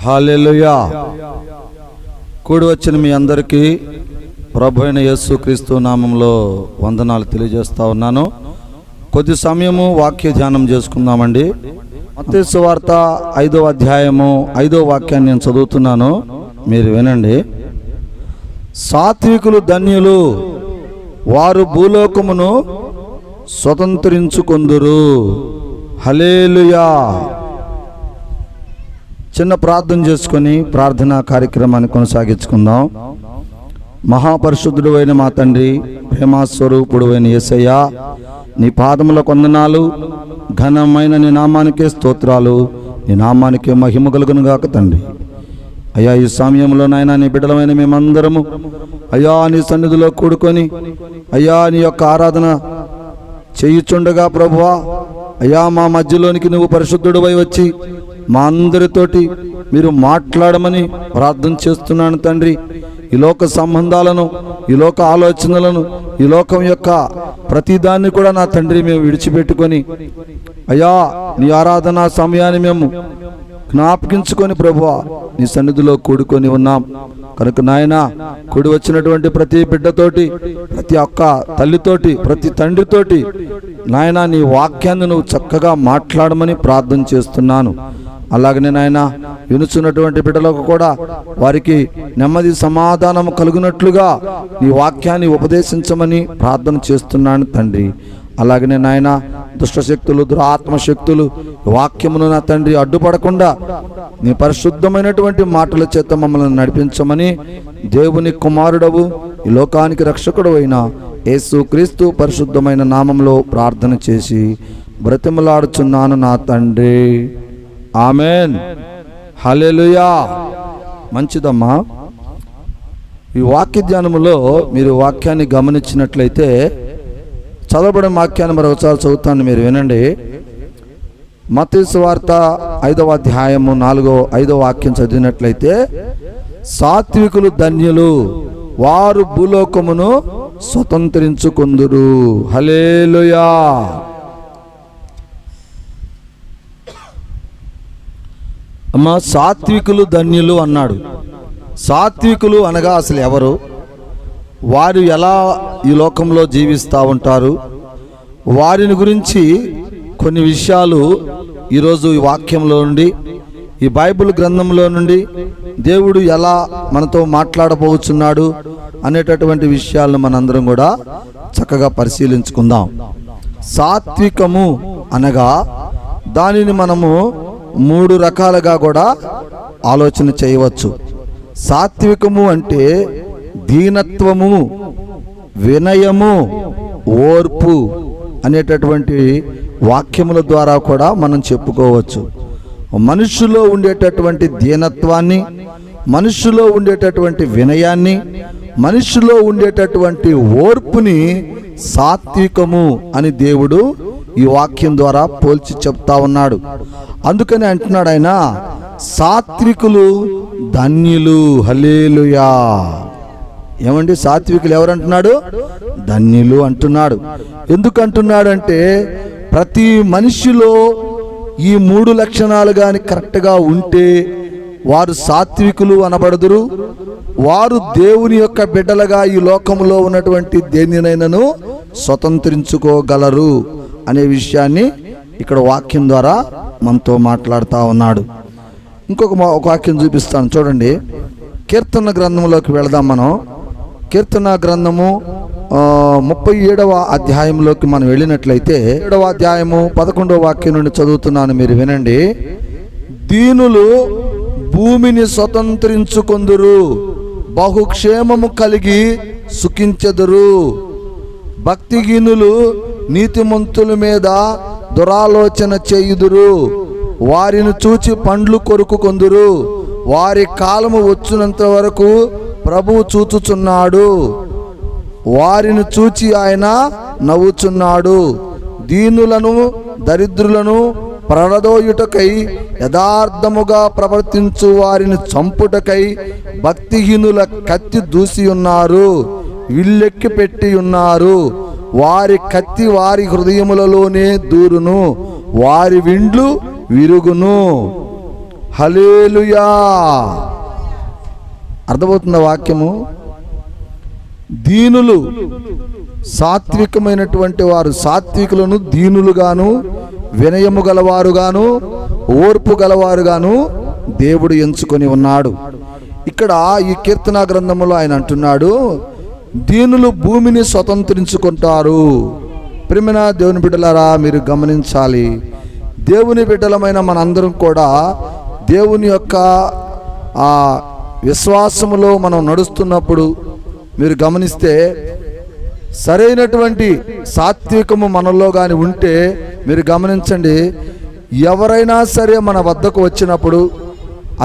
హల్లెలూయా. కూడి వచ్చిన మీ అందరికీ ప్రభు అయిన యేసుక్రీస్తు నామంలో వందనాలు తెలియజేస్తా ఉన్నాను. కొద్ది సమయము వాక్య ధ్యానం చేసుకుందామండి. మత్తయి సువార్త 5వ అధ్యాయము 5వ వాక్యాన్ని నేను చదువుతున్నాను, మీరు వినండి. సాత్వికులు ధన్యులు, వారు భూలోకమును స్వతంత్రించుకొందురు. హల్లెలూయా. చిన్న ప్రార్థన చేసుకొని ప్రార్థనా కార్యక్రమాన్ని కొనసాగించుకుందాం. మహాపరిశుద్ధుడు అయిన మా తండ్రి, ప్రేమస్వరూపుడు అయిన యేసయ్య, నీ పాదములకు వందనాలు. ఘనమైన నీ నామానికే స్తోత్రాలు, నీ నామానికే మహిమ కలుగును గాక తండ్రి. అయ్యా, ఈ సమయంలో నాయన నీ బిడ్డలమైన మేమందరము అయ్యా నీ సన్నిధిలో కూడుకొని అయ్యా నీ యొక్క ఆరాధన చేయుచుండగా ప్రభువా, అయ్యా మా మధ్యలోనికి నువ్వు పరిశుద్ధుడివై వచ్చి మా అందరితోటి మీరు మాట్లాడమని ప్రార్థన చేస్తున్నాను తండ్రి. ఈ లోక సంబంధాలను, ఈ లోక ఆలోచనలను, ఈ లోకం యొక్క ప్రతిదాన్ని కూడా నా తండ్రి మేము విడిచిపెట్టుకొని అయ్యా నీ ఆరాధనా సమయాన్ని మేము జ్ఞాపకించుకొని ప్రభువా నీ సన్నిధిలో కూడుకొని ఉన్నాం కనుక నాయన, కూడి వచ్చినటువంటి ప్రతి బిడ్డతోటి, ప్రతి అక్క తల్లితోటి, ప్రతి తండ్రితోటి నాయన నీ వాక్యాన్ని నువ్వు చక్కగా మాట్లాడమని ప్రార్థన చేస్తున్నాను. అలాగనే నాయన, వినుచున్నటువంటి బిడ్డలకు కూడా వారికి నెమ్మది సమాధానం కలుగునట్లుగా నీ వాక్యాన్ని ఉపదేశించమని ప్రార్థన చేస్తున్నాను తండ్రి. అలాగనే నాయన, దుష్టశక్తులు, దురాత్మశక్తులు వాక్యమును నా తండ్రి అడ్డుపడకుండా నీ పరిశుద్ధమైనటువంటి మాటల చేత మమ్మల్ని నడిపించమని దేవుని కుమారుడవు, ఈ లోకానికి రక్షకుడు అయిన యేసుక్రీస్తు పరిశుద్ధమైన నామంలో ప్రార్థన చేసి బ్రతిమలాడుచున్నాను నా తండ్రి. ఆమెన్. హల్లెలూయా. మంచిదమ్మా. ఈ వాక్య ధ్యానములో మీరు వాక్యాన్ని గమనించినట్లయితే చదవబడిన వాక్యాన్ని మరొకసారి చదువుతాను, మీరు వినండి. మత్తయి సువార్త 5వ అధ్యాయము 5వ వాక్యం చదివినట్లయితే, సాత్వికులు ధన్యులు, వారు భూలోకమును స్వతంత్రించుకొందురు. హల్లెలూయా. అమ్మా, సాత్వికులు ధన్యులు అన్నాడు. సాత్వికులు అనగా అసలు ఎవరు? వారు ఎలా ఈ లోకంలో జీవిస్తూ ఉంటారు? వారిని గురించి కొన్ని విషయాలు ఈరోజు ఈ వాక్యంలో నుండి, ఈ బైబిల్ గ్రంథంలో నుండి దేవుడు ఎలా మనతో మాట్లాడబోతున్నాడు అనేటటువంటి విషయాలను మనందరం కూడా చక్కగా పరిశీలించుకుందాం. సాత్వికము అనగా దానిని మనము 3 రకాలుగా కూడా ఆలోచన చేయవచ్చు. సాత్వికము అంటే దీనత్వము, వినయము, ఓర్పు అనేటటువంటి వాక్యముల ద్వారా కూడా మనం చెప్పుకోవచ్చు. మనుషులో ఉండేటటువంటి దీనత్వాన్ని, మనుషులో ఉండేటటువంటి వినయాన్ని, మనుషులో ఉండేటటువంటి ఓర్పుని సాత్వికము అని దేవుడు ఈ వాక్యం ద్వారా పోల్చి చెప్తా ఉన్నాడు. అందుకని అంటున్నాడు ఆయన, సాత్వికులు ధన్యులు. హల్లెలూయా. ఏమండి, సాత్వికులు ఎవరంటున్నాడు? ధన్యులు అంటున్నాడు. ఎందుకు అంటున్నాడు అంటే, ప్రతి మనిషిలో ఈ 3 లక్షణాలు కానీ కరెక్ట్గా ఉంటే వారు సాత్వికులు అనబడదురు. వారు దేవుని యొక్క బిడ్డలుగా ఈ లోకంలో ఉన్నటువంటి దేనినైనాను స్వతంత్రించుకోగలరు అనే విషయాన్ని ఇక్కడ వాక్యం ద్వారా మనతో మాట్లాడుతూ ఉన్నాడు. ఒక వాక్యం చూపిస్తాను చూడండి. కీర్తన గ్రంథంలోకి వెళదాం మనం. కీర్తన గ్రంథము 37వ అధ్యాయంలోకి మనం వెళ్ళినట్లయితే 7వ అధ్యాయము 11వ వాక్యం నుండి చదువుతున్నాను, మీరు వినండి. దీనులు భూమిని స్వతంత్రించుకొందురు, బహుక్షేమము కలిగి సుఖించెదరు. భక్తిహీనులు నీతిమంతుల మీద దురాలోచన చేయుదురు, వారిని చూచి పండ్లు కొరుకుకొందురు. వారి కాలము వచ్చినంత వరకు ప్రభువు చూచుచున్నాడు, వారిని చూచి ఆయన నవ్వుచున్నాడు. దీనులను దరిద్రులను ప్రడదోయుటకై, యథార్థముగా ప్రవర్తించు వారిని చంపుటకై భక్తిహీనుల కత్తి దూసి ఉన్నారు, విల్లెక్కి పెట్టి ఉన్నారు. వారి కత్తి వారి హృదయములలోనే దూరును, వారి విండ్లు విరుగును. హల్లెలూయా. అర్థమవుతున్న వాక్యము. దీనులు సాత్వికమైనటువంటి వారు, సాత్వికులను దీనులుగాను వినయము గలవారుగాను ఓర్పు గలవారుగాను దేవుడు ఎంచుకొని ఉన్నాడు. ఇక్కడ ఈ కీర్తన గ్రంథంలో ఆయన అంటున్నాడు, దీనులు భూమిని స్వతంత్రించుకుంటారు. ప్రియమైన దేవుని బిడ్డలారా, మీరు గమనించాలి, దేవుని బిడ్డలమైన మనందరం కూడా దేవుని యొక్క ఆ విశ్వాసములో మనం నడుస్తున్నప్పుడు మీరు గమనిస్తే సరైనటువంటి సాత్వికము మనలో కానీ ఉంటే మీరు గమనించండి, ఎవరైనా సరే మన వద్దకు వచ్చినప్పుడు,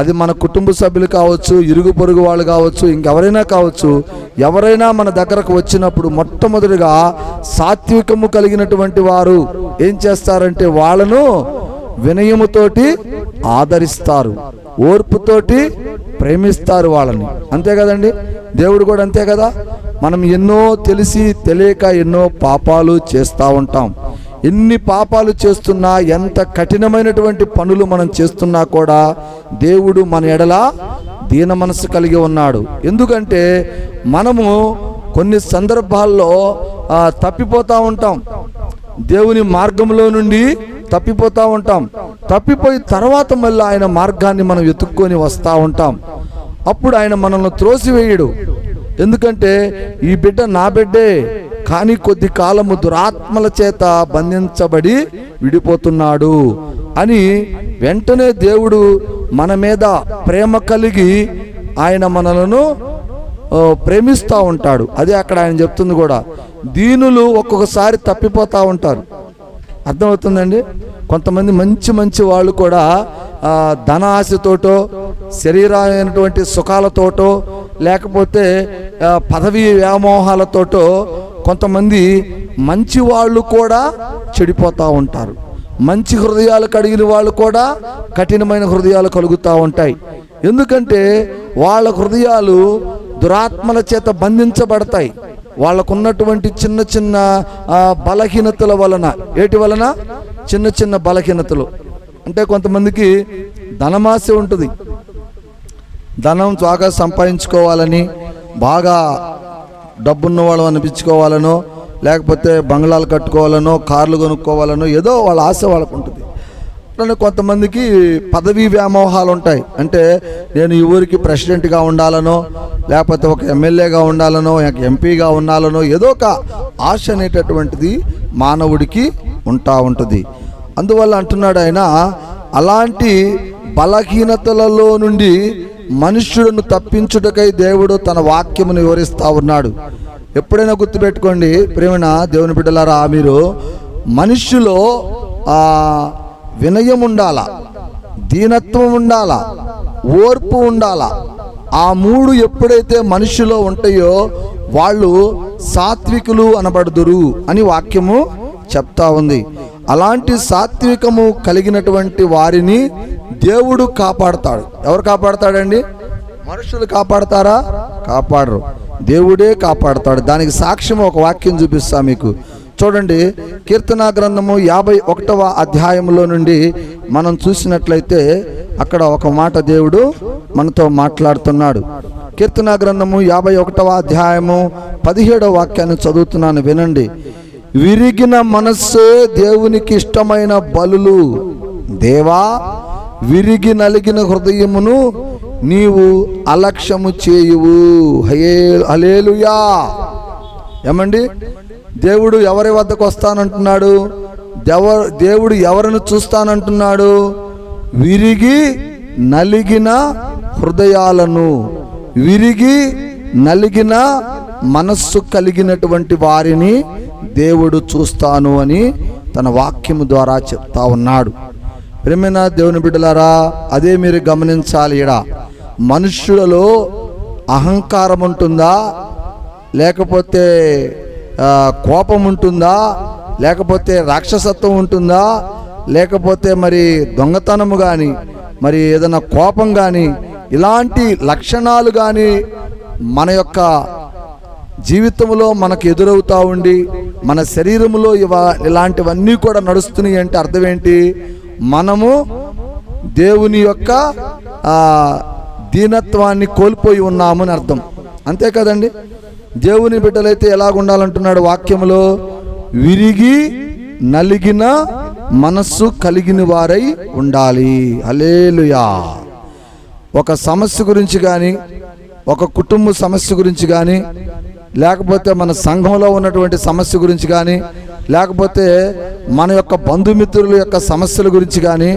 అది మన కుటుంబ సభ్యులు కావచ్చు, ఇరుగు పొరుగు వాళ్ళు కావచ్చు, ఇంకెవరైనా కావచ్చు, ఎవరైనా మన దగ్గరకు వచ్చినప్పుడు మొట్టమొదటిగా సాత్వికము కలిగినటువంటి వారు ఏం చేస్తారంటే వాళ్ళను వినయముతోటి ఆదరిస్తారు, ఓర్పుతోటి ప్రేమిస్తారు వాళ్ళని. అంతే కదండి, దేవుడు కూడా అంతే కదా. మనం ఎన్నో తెలిసి తెలియక ఎన్నో పాపాలు చేస్తూ ఉంటాం. ఎన్ని పాపాలు చేస్తున్నా, ఎంత కఠినమైనటువంటి పనులు మనం చేస్తున్నా కూడా దేవుడు మన ఎడల దీన మనసు కలిగి ఉన్నాడు. ఎందుకంటే మనము కొన్ని సందర్భాల్లో తప్పిపోతూ ఉంటాం, దేవుని మార్గంలో నుండి తప్పిపోతూ ఉంటాం. తప్పిపోయి తర్వాత మళ్ళీ ఆయన మార్గాన్ని మనం వెతుక్కొని వస్తూ ఉంటాం. అప్పుడు ఆయన మనల్ని త్రోసివేయడు. ఎందుకంటే ఈ బిడ్డ నా బిడ్డే, కానీ కొద్ది కాలము దురాత్మల చేత బంధించబడి విడిపోతున్నాడు అని వెంటనే దేవుడు మన మీద ప్రేమ కలిగి ఆయన మనలను ప్రేమిస్తూ ఉంటాడు. అదే అక్కడ ఆయన చెప్తుంది కూడా, దీనులు ఒక్కొక్కసారి తప్పిపోతూ ఉంటారు. అర్థమవుతుందండి. కొంతమంది మంచి మంచి వాళ్ళు కూడా ధన ఆశతోటో, శరీరమైనటువంటి సుఖాలతోటో, లేకపోతే పదవీ వ్యామోహాలతోటో కొంతమంది మంచి వాళ్ళు కూడా చెడిపోతూ ఉంటారు. మంచి హృదయాలు కలిగిన వాళ్ళు కూడా కఠినమైన హృదయాలు కలుగుతూ ఉంటాయి. ఎందుకంటే వాళ్ళ హృదయాలు దురాత్మల చేత బంధించబడతాయి. వాళ్ళకున్నటువంటి చిన్న చిన్న బలహీనతల వలన. ఏటి వలన? చిన్న చిన్న బలహీనతలు. అంటే కొంతమందికి ధనమాశ ఉంటుంది. ధనం బాగా సంపాదించుకోవాలని, బాగా డబ్బున్న వాళ్ళు అనిపించుకోవాలనో, లేకపోతే బంగ్లాలు కట్టుకోవాలనో, కార్లు కొనుక్కోవాలనో, ఏదో వాళ్ళ ఆశ వాళ్ళకు ఉంటుంది. అట్లనే కొంతమందికి పదవీ వ్యామోహాలు ఉంటాయి. అంటే నేను ఈ ఊరికి ప్రెసిడెంట్గా ఉండాలనో, లేకపోతే ఒక ఎమ్మెల్యేగా ఉండాలనో, ఎంపీగా ఉండాలనో, ఏదో ఒక ఆశ అనేటటువంటిది మానవుడికి ఉంటుంది. అందువల్ల అంటున్నాడు ఆయన, అలాంటి బలహీనతలలో నుండి మనుష్యులను తప్పించుటకై దేవుడు తన వాక్యమును వివరిస్తూ ఉన్నాడు. ఎప్పుడైనా గుర్తుపెట్టుకోండి ప్రేమణ దేవుని బిడ్డలారా, మీరు మనుష్యులో వినయం ఉండాలా, దీనత్వం ఉండాలా, ఓర్పు ఉండాలా. ఆ మూడు ఎప్పుడైతే మనుష్యులో ఉంటాయో వాళ్ళు సాత్వికులు అనబడుదురు అని వాక్యము చెప్తా ఉంది. అలాంటి సాత్వికము కలిగినటువంటి వారిని దేవుడు కాపాడుతాడు. ఎవరు కాపాడుతాడండి? మనుషులు కాపాడతారా? కాపాడరు, దేవుడే కాపాడుతాడు. దానికి సాక్ష్యం ఒక వాక్యం చూపిస్తా మీకు. చూడండి, కీర్తన గ్రంథము 51వ అధ్యాయంలో నుండి మనం చూసినట్లయితే అక్కడ ఒక మాట దేవుడు మనతో మాట్లాడుతున్నాడు. కీర్తన గ్రంథము 51వ అధ్యాయము 17వ వాక్యాన్ని చదువుతున్నాను, వినండి. విరిగిన మనస్సే దేవునికి ఇష్టమైన బలులు, దేవా విరిగి నలిగిన హృదయమును నీవు అలక్ష్యము చేయువు. హల్లెలూయా. ఏమండి, దేవుడు ఎవరి వద్దకు వస్తానంటున్నాడు? దేవుడు ఎవరిని చూస్తానంటున్నాడు? విరిగి నలిగిన హృదయాలను, విరిగి నలిగిన మనస్సు కలిగినటువంటి వారిని దేవుడు చూస్తాను అని తన వాక్యము ద్వారా చెప్తా ఉన్నాడు. ప్రియమైన దేవుని బిడ్డలారా, అదే మీరు గమనించాలి. ఈడ మనుష్యులలో అహంకారం ఉంటుందా, లేకపోతే కోపం ఉంటుందా, లేకపోతే రాక్షసత్వం ఉంటుందా, లేకపోతే మరి దొంగతనము కానీ, మరి ఏదైనా కోపం కానీ, ఇలాంటి లక్షణాలు కానీ మన యొక్క జీవితంలో మనకు ఎదురవుతూ ఉండి మన శరీరంలో ఇలాంటివన్నీ కూడా నడుస్తున్నాయి అంటే అర్థం ఏంటి? మనము దేవుని యొక్క దీనత్వాన్ని కోల్పోయి ఉన్నామని అర్థం. అంతే కదండి. దేవుని బిడ్డలైతే ఎలాగుండాలంటున్నాడు వాక్యములో? విరిగి నలిగిన మనస్సు కలిగిన వారై ఉండాలి. హల్లెలూయా. ఒక సమస్య గురించి కానీ, ఒక కుటుంబ సమస్య గురించి కానీ, లేకపోతే మన సంఘంలో ఉన్నటువంటి సమస్య గురించి కానీ, లేకపోతే మన యొక్క బంధుమిత్రుల యొక్క సమస్యల గురించి కానీ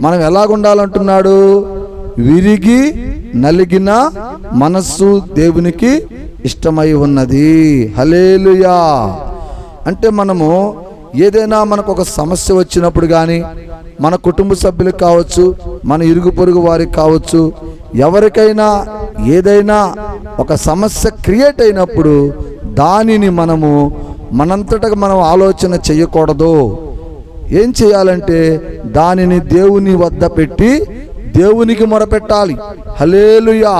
మనం ఎలాగుండాలంటున్నాడు? విరిగి నలిగిన మనస్సు దేవునికి ఇష్టమై ఉన్నది. హల్లెలూయా. అంటే మనము ఏదైనా మనకు ఒక సమస్య వచ్చినప్పుడు కానీ, మన కుటుంబ సభ్యులకు కావచ్చు, మన ఇరుగు పొరుగు వారికి కావచ్చు, ఎవరికైనా ఏదైనా ఒక సమస్య క్రియేట్ అయినప్పుడు దానిని మనము మనంతటగా మనం ఆలోచన చేయకూడదు. ఏం చేయాలంటే దానిని దేవుని వద్ద పెట్టి దేవునికి మొరపెట్టాలి. హల్లెలూయా.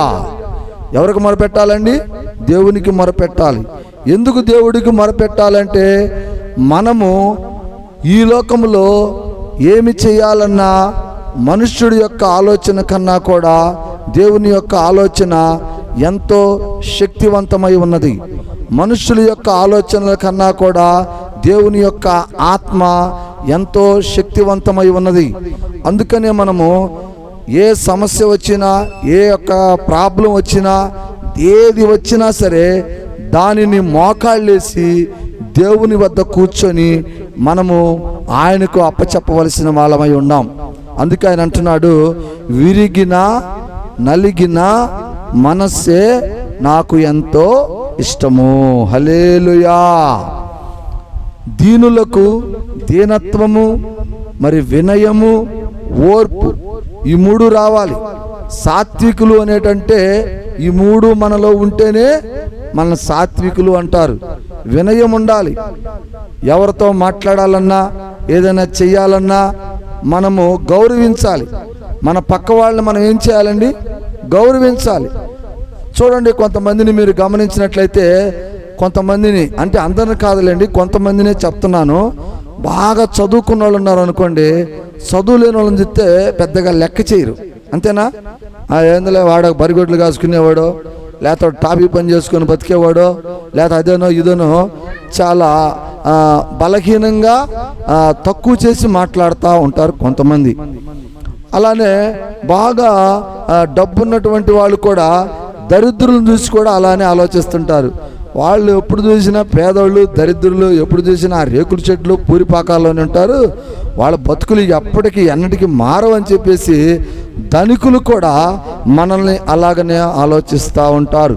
ఎవరికి మొరపెట్టాలండి? దేవునికి మొరపెట్టాలి. ఎందుకు దేవుడికి మొరపెట్టాలంటే మనము ఈ లోకంలో ఏమి చేయాలన్నా మనుష్యుడి యొక్క ఆలోచన కన్నా కూడా దేవుని యొక్క ఆలోచన ఎంతో శక్తివంతమై ఉన్నది. మనుష్యుల యొక్క ఆలోచనల కన్నా కూడా దేవుని యొక్క ఆత్మ ఎంతో శక్తివంతమై ఉన్నది. అందుకనే మనము ఏ సమస్య వచ్చినా, ఏ యొక్క ప్రాబ్లం వచ్చినా, ఏది వచ్చినా సరే దానిని మోకాళ్ళేసి దేవుని వద్ద కూర్చొని మనము ఆయనకు అప్పచెప్పవలసిన వాళ్ళమై ఉన్నాం. అందుకే ఆయన అంటున్నాడు, విరిగిన నలిగిన మనస్సే నాకు ఎంతో ఇష్టము. హల్లెలూయా. దీనులకు దీనత్వము, మరి వినయము, ఓర్పు, ఈ మూడు రావాలి. సాత్వికులు అనేటంటే ఈ మూడు మనలో ఉంటేనే మన సాత్వికులు అంటారు. వినయం ఉండాలి. ఎవరితో మాట్లాడాలన్నా, ఏదైనా చెయ్యాలన్నా మనము గౌరవించాలి. మన పక్క వాళ్ళని మనం ఏం చేయాలండి? గౌరవించాలి. చూడండి, కొంతమందిని మీరు గమనించినట్లయితే, కొంతమందిని, అంటే అందరిని కాదులేండి, కొంతమందినే చెప్తున్నాను, బాగా చదువుకున్న వాళ్ళు ఉన్నారు అనుకోండి, చదువు లేని వాళ్ళని చెప్తే పెద్దగా లెక్క చేయరు. అంతేనా? ఏందులే వాడు బరిగొడ్లు కాసుకునేవాడో, లేకపోతే టాపీ పని చేసుకొని బతికేవాడో, లేకపోతే అదేనో ఇదేనో చాలా బలహీనంగా తక్కువ చేసి మాట్లాడుతూ ఉంటారు కొంతమంది. అలానే బాగా డబ్బున్నటువంటి వాళ్ళు కూడా దరిద్రులను చూసి కూడా అలానే ఆలోచిస్తుంటారు. వాళ్ళు ఎప్పుడు చూసినా పేదోళ్ళు, దరిద్రులు, ఎప్పుడు చూసినా రేకుల చెట్లు పూరిపాకాల్లోనే ఉంటారు. వాళ్ళ బతుకులు ఎప్పటికీ ఎన్నటికీ మారవని చెప్పేసి ధనికులు కూడా మనల్ని అలాగనే ఆలోచిస్తూ ఉంటారు.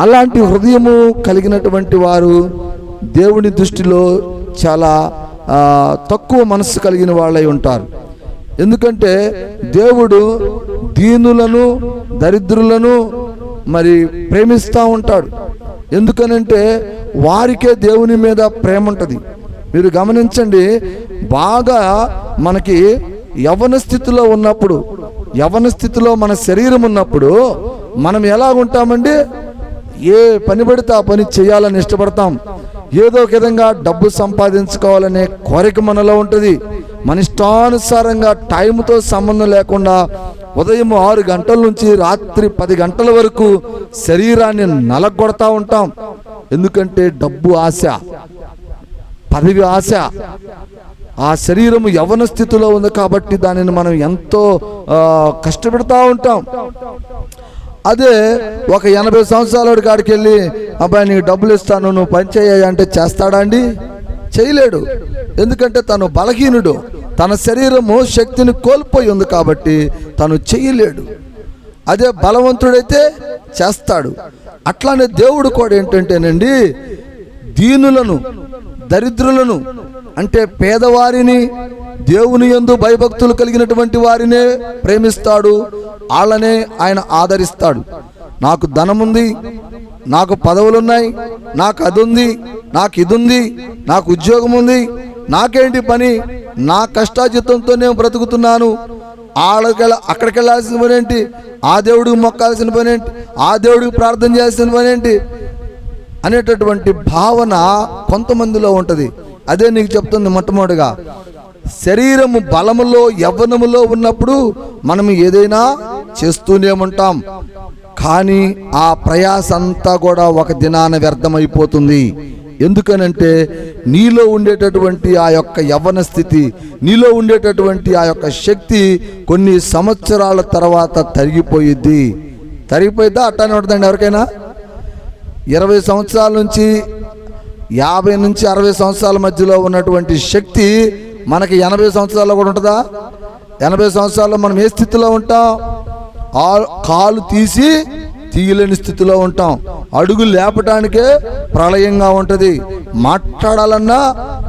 అలాంటి హృదయము కలిగినటువంటి వారు దేవుని దృష్టిలో చాలా తక్కువ మనస్సు కలిగిన వాళ్ళై ఉంటారు. ఎందుకంటే దేవుడు దీనులను, దరిద్రులను మరి ప్రేమిస్తూ ఉంటాడు. ఎందుకనంటే వారికే దేవుని మీద ప్రేమ ఉంటుంది. మీరు గమనించండి, బాగా మనకి యవ్వన స్థితిలో ఉన్నప్పుడు, యవ్వన స్థితిలో మన శరీరం ఉన్నప్పుడు మనం ఎలా ఉంటామండి? ఏ పని పడితే ఆ పని చేయాలని ఇష్టపడతాం. ఏదో ఒక విధంగా డబ్బు సంపాదించుకోవాలనే కోరిక మనలో ఉంటుంది. మన ఇష్టానుసారంగా టైంతో సంబంధం లేకుండా ఉదయం 6 గంటల నుంచి రాత్రి 10 గంటల వరకు శరీరాన్ని నలగొడతా ఉంటాం. ఎందుకంటే డబ్బు ఆశ, పదవి ఆశ. ఆ శరీరము యవ్వన స్థితిలో ఉంది కాబట్టి దానిని మనం ఎంతో కష్టపెడతా ఉంటాం. అదే ఒక 80 సంవత్సరాల కాడికి వెళ్ళి, అబ్బాయి నీకు డబ్బులు ఇస్తాను, నువ్వు పని చేయ అంటే చేస్తాడా అండి? చేయలేడు. ఎందుకంటే తను బలహీనుడు, తన శరీరము శక్తిని కోల్పోయి ఉంది కాబట్టి తను చేయలేడు. అదే బలవంతుడైతే చేస్తాడు. అట్లానే దేవుడు కూడా ఏంటంటేనండి, దీనులను, దరిద్రులను, అంటే పేదవారిని, దేవుని యందు భయభక్తులు కలిగినటువంటి వారినే ప్రేమిస్తాడు. వాళ్ళనే ఆయన ఆదరిస్తాడు. నాకు ధనముంది, నాకు పదవులున్నాయి, నాకు అది ఉంది, నాకు ఇది ఉంది, నాకు ఉద్యోగం ఉంది, నాకేంటి పని, నా కష్టాజితంతో నేను బ్రతుకుతున్నాను, అక్కడికి వెళ్ళాల్సిన పని ఏంటి, ఆ దేవుడికి మొక్కాల్సిన పని ఏంటి, ఆ దేవుడికి ప్రార్థన చేయాల్సిన పని ఏంటి అనేటటువంటి భావన కొంతమందిలో ఉంటుంది. అదే నీకు చెప్తుంది. మొట్టమొదటిగా శరీరము బలములో యవ్వనములో ఉన్నప్పుడు మనం ఏదైనా చేస్తూనే ఉంటాం. కానీ ఆ ప్రయాస అంతా కూడా ఒక దినాన వ్యర్థమైపోతుంది. ఎందుకనంటే నీలో ఉండేటటువంటి ఆ యొక్క యవ్వన స్థితి, నీలో ఉండేటటువంటి ఆ యొక్క శక్తి కొన్ని సంవత్సరాల తర్వాత తరిగిపోయిద్ది. తరిగిపోయిద్దా? అట్టానే ఉంటుందండి ఎవరికైనా. 20 సంవత్సరాల నుంచి 50 నుంచి 60 సంవత్సరాల మధ్యలో ఉన్నటువంటి శక్తి మనకి 80 సంవత్సరాల్లో కూడా ఉంటుందా? 80 సంవత్సరాల్లో మనం ఏ స్థితిలో ఉంటాం? కాలు తీయలేని స్థితిలో ఉంటాం. అడుగు లేపటానికే ప్రళయంగా ఉంటుంది. మాట్లాడాలన్నా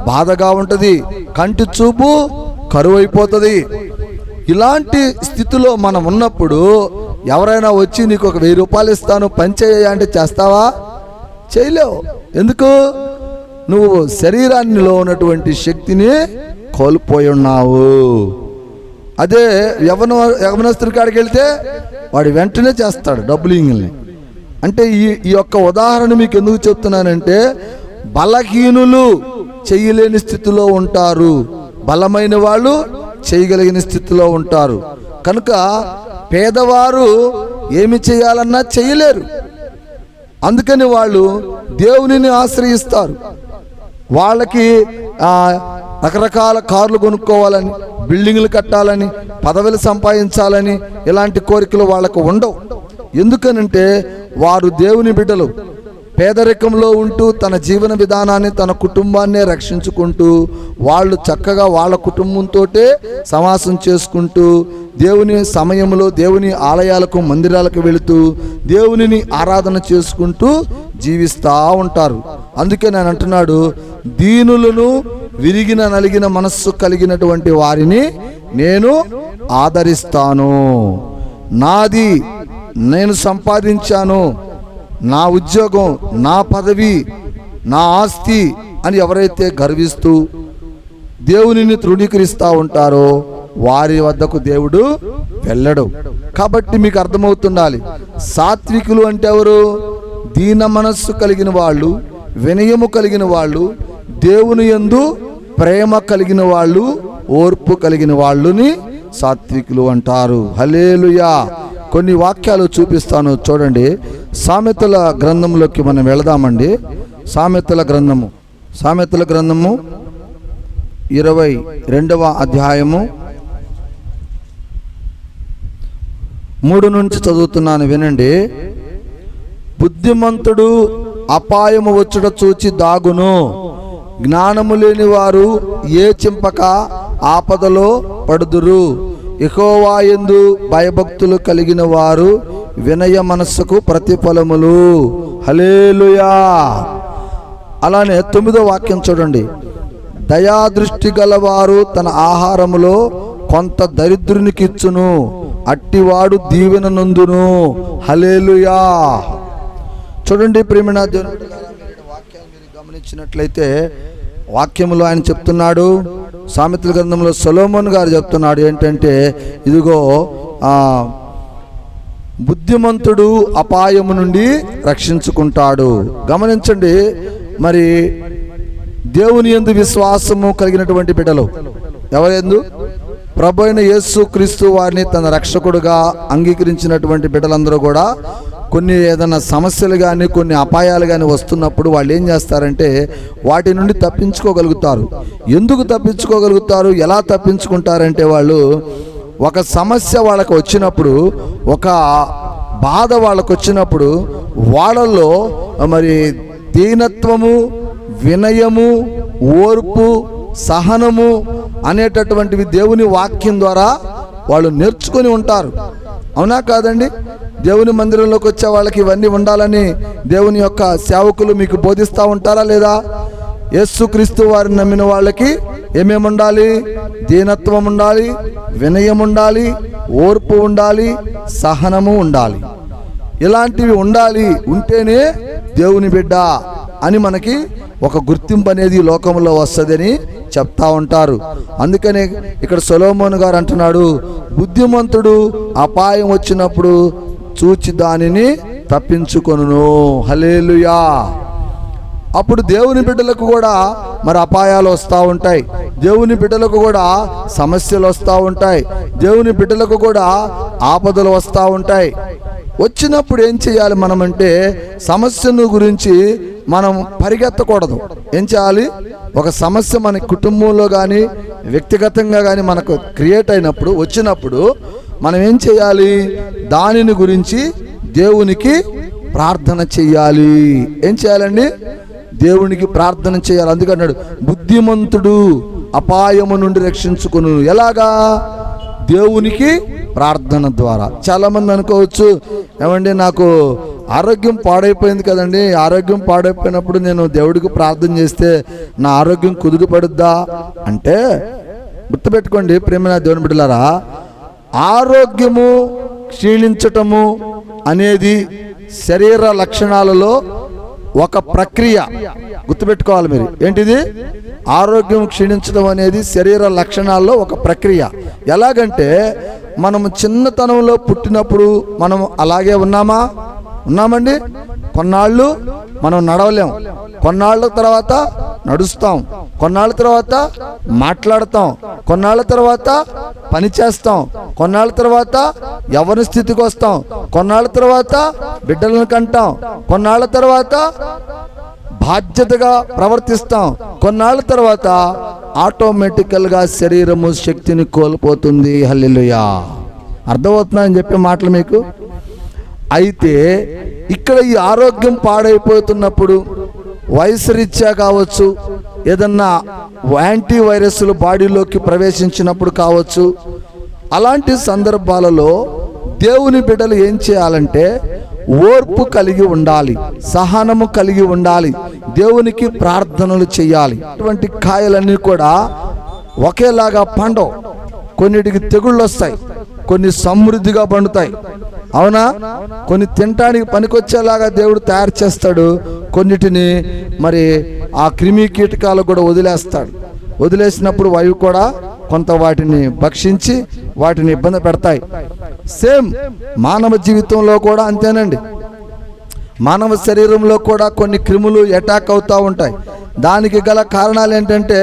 బాధగా ఉంటుంది. కంటి చూపు కరువైపోతుంది. ఇలాంటి స్థితిలో మనం ఉన్నప్పుడు ఎవరైనా వచ్చి నీకు ఒక 1000 రూపాయలు ఇస్తాను పని చేయ అంటే చేస్తావా? చేయలేవు. ఎందుకు? నువ్వు శరీరాన్నిలో ఉన్నటువంటి శక్తిని కోల్పోయి ఉన్నావు. అదే యవనస్తుడి కాడికి వెళ్తే వాడు వెంటనే చేస్తాడు డబ్బులింగ్ని. అంటే ఈ యొక్క ఉదాహరణ మీకు ఎందుకు చెప్తున్నానంటే, బలహీనులు చేయలేని స్థితిలో ఉంటారు, బలమైన వాళ్ళు చేయగలిగిన స్థితిలో ఉంటారు. కనుక పేదవారు ఏమి చేయాలన్నా చేయలేరు. అందుకని వాళ్ళు దేవునిని ఆశ్రయిస్తారు. వాళ్ళకి రకరకాల కార్లు కొనుక్కోవాలని, బిల్డింగ్లు కట్టాలని, పదవులు సంపాదించాలని ఇలాంటి కోరికలు వాళ్ళకు ఉండవు. ఎందుకనంటే వారు దేవుని బిడ్డలు. పేదరికంలో ఉంటూ తన జీవన విధానాన్ని, తన కుటుంబాన్నే రక్షించుకుంటూ వాళ్ళు చక్కగా వాళ్ళ కుటుంబంతో సమాసం చేసుకుంటూ దేవుని సమయంలో దేవుని ఆలయాలకు, మందిరాలకు వెళుతూ దేవునిని ఆరాధన చేసుకుంటూ జీవిస్తూ ఉంటారు. అందుకే నేను అంటున్నాడు, దీనులను, విరిగిన నలిగిన మనస్సు కలిగినటువంటి వారిని నేను ఆదరిస్తాను. నాది, నేను సంపాదించాను, నా ఉద్యోగం, నా పదవి, నా ఆస్తి అని ఎవరైతే గర్విస్తూ దేవునిని తృణీకరిస్తూ ఉంటారో వారి వద్దకు దేవుడు వెళ్ళడు. కాబట్టి మీకు అర్థమవుతుండాలి, సాత్వికులు అంటే ఎవరు? దీన మనస్సు కలిగిన వాళ్ళు, వినయము కలిగిన వాళ్ళు, దేవుని యందు ప్రేమ కలిగిన వాళ్ళు, ఓర్పు కలిగిన వాళ్ళని సాత్వికులు అంటారు. హల్లెలూయా. కొన్ని వాక్యాలు చూపిస్తాను చూడండి. సామెతల గ్రంథంలోకి మనం వెళదామండి. సామెతల గ్రంథము 22వ అధ్యాయము 3 నుంచి చదువుతున్నాను, వినండి. బుద్ధిమంతుడు అపాయము వచ్చుట చూచి దాగును, జ్ఞానము లేని వారు ఏ చింపక ఆపదలో పడుదురు. యెహోవా యందు భయభక్తులు కలిగిన వారు వినయ మనస్సుకు ప్రతిఫలములు. హల్లెలూయా. అలానే 9వ వాక్యం చూడండి. దయాదృష్టి గలవారు తన ఆహారములో కొంత దరిద్రునికి ఇచ్చును, అట్టివాడు దీవెన నందును. హల్లెలూయా. చూడండి ప్రియమైన దేవుని వాక్యాన్ని మీరు గమనించినట్లయితే, వాక్యములో ఆయన చెప్తున్నాడు, సామెతల గ్రంథంలో సొలొమోను గారు చెప్తున్నాడు ఏంటంటే, ఇదిగో బుద్ధిమంతుడు అపాయము నుండి రక్షించుకుంటాడు. గమనించండి, మరి దేవుని యందు విశ్వాసము కలిగినటువంటి బిడ్డలు ఎవరెందు? ప్రభు అయిన యేసు క్రీస్తు వారిని తన రక్షకుడుగా అంగీకరించినటువంటి బిడ్డలందరూ కూడా కొన్ని ఏదైనా సమస్యలు కానీ, కొన్ని అపాయాలు కానీ వస్తున్నప్పుడు వాళ్ళు ఏం చేస్తారంటే వాటి నుండి తప్పించుకోగలుగుతారు. ఎందుకు తప్పించుకోగలుగుతారు? ఎలా తప్పించుకుంటారంటే, వాళ్ళు ఒక సమస్య వాళ్ళకు వచ్చినప్పుడు, ఒక బాధ వాళ్ళకు వచ్చినప్పుడు వాళ్ళల్లో మరి దీనత్వము, వినయము, ఓర్పు, సహనము అనేటటువంటివి దేవుని వాక్యం ద్వారా వాళ్ళు నేర్చుకొని ఉంటారు. అవునా కాదండి? దేవుని మందిరంలోకి వచ్చే వాళ్ళకి ఇవన్నీ ఉండాలని దేవుని యొక్క సేవకులు మీకు బోధిస్తూ ఉంటారా లేదా? యేసుక్రీస్తు వారిని నమ్మిన వాళ్ళకి ఏమేమి ఉండాలి? దీనత్వం ఉండాలి, వినయం ఉండాలి, ఓర్పు ఉండాలి, సహనము ఉండాలి. ఇలాంటివి ఉండాలి. ఉంటేనే దేవుని బిడ్డ అని మనకి ఒక గుర్తింపు అనేది లోకంలో వస్తుందని చెప్తా ఉంటారు. అందుకనే ఇక్కడ సొలొమోను గారు అంటున్నాడు, బుద్ధిమంతుడు అపాయం వచ్చినప్పుడు చూచి దానిని తప్పించుకొనును. హల్లెలూయా. అప్పుడు దేవుని బిడ్డలకు కూడా మరి అపాయాలు వస్తూ ఉంటాయి. దేవుని బిడ్డలకు కూడా సమస్యలు వస్తూ ఉంటాయి, దేవుని బిడ్డలకు కూడా ఆపదలు వస్తూ ఉంటాయి. వచ్చినప్పుడు ఏం చేయాలి మనం అంటే, సమస్యను గురించి మనం పరిగెత్తకూడదు. ఏం చేయాలి? ఒక సమస్య మన కుటుంబంలో కానీ వ్యక్తిగతంగా కానీ మనకు క్రియేట్ అయినప్పుడు, వచ్చినప్పుడు మనం ఏం చేయాలి? దానిని గురించి దేవునికి ప్రార్థన చెయ్యాలి. ఏం చేయాలండి? దేవునికి ప్రార్థన చేయాలి. అందుకన్నాడు, బుద్ధిమంతుడు అపాయము నుండి రక్షించుకును. ఎలాగా? దేవునికి ప్రార్థన ద్వారా. చాలామంది అనుకోవచ్చు, ఏమండి నాకు ఆరోగ్యం పాడైపోయింది కదండి, ఆరోగ్యం పాడైపోయినప్పుడు నేను దేవుడికి ప్రార్థన చేస్తే నా ఆరోగ్యం కుదురుపడుద్దా అంటే, గుర్తుపెట్టుకోండి ప్రేమైన దేవుని బిడ్డలారా, ఆరోగ్యము క్షీణించటము అనేది శరీర లక్షణాలలో ఒక ప్రక్రియ. గుర్తుపెట్టుకోవాలి మీరు. ఏంటిది? ఆరోగ్యం క్షీణించడం అనేది శరీర లక్షణాల్లో ఒక ప్రక్రియ. ఎలాగంటే, మనము చిన్నతనంలో పుట్టినప్పుడు మనం అలాగే ఉన్నామండి. కొన్నాళ్ళు మనం నడవలేం, కొన్నాళ్ళ తర్వాత నడుస్తాం, కొన్నాళ్ళ తర్వాత మాట్లాడతాం, కొన్నాళ్ళ తర్వాత పని చేస్తాం, కొన్నాళ్ళ తర్వాత యవ్వన స్థితికి వస్తాం, కొన్నాళ్ళ తర్వాత బిడ్డలను కంటాం, కొన్నాళ్ళ తర్వాత బాధ్యతగా ప్రవర్తిస్తాం, కొన్నాళ్ళ తర్వాత ఆటోమేటికల్గా శరీరము శక్తిని కోల్పోతుంది. హల్లెలూయా. అర్థమవుతుందని చెప్పే మాటలు మీకు. అయితే ఇక్కడ ఈ ఆరోగ్యం పాడైపోతున్నప్పుడు వయసు రీత్యా కావచ్చు, ఏదన్నా యాంటీ వైరస్లు బాడీలోకి ప్రవేశించినప్పుడు కావచ్చు, అలాంటి సందర్భాలలో దేవుని బిడ్డలు ఏం చేయాలంటే ఓర్పు కలిగి ఉండాలి, సహనము కలిగి ఉండాలి, దేవునికి ప్రార్థనలు చేయాలి. అటువంటి కాయలన్నీ కూడా ఒకేలాగా పండవు. కొన్నిటికి తెగుళ్ళు వస్తాయి, కొన్ని సమృద్ధిగా పండుతాయి. అవునా? కొన్ని తినటానికి పనికొచ్చేలాగా దేవుడు తయారు చేస్తాడు, కొన్నిటిని మరి ఆ క్రిమి కీటకాలు కూడా వదిలేస్తాడు. వదిలేసినప్పుడు అవి కూడా కొంత వాటిని భక్షించి వాటిని ఇబ్బంది పెడతాయి. సేమ్ మానవ జీవితంలో కూడా అంతేనండి. మానవ శరీరంలో కూడా కొన్ని క్రిములు అటాక్ అవుతూ ఉంటాయి. దానికి గల కారణాలు ఏంటంటే,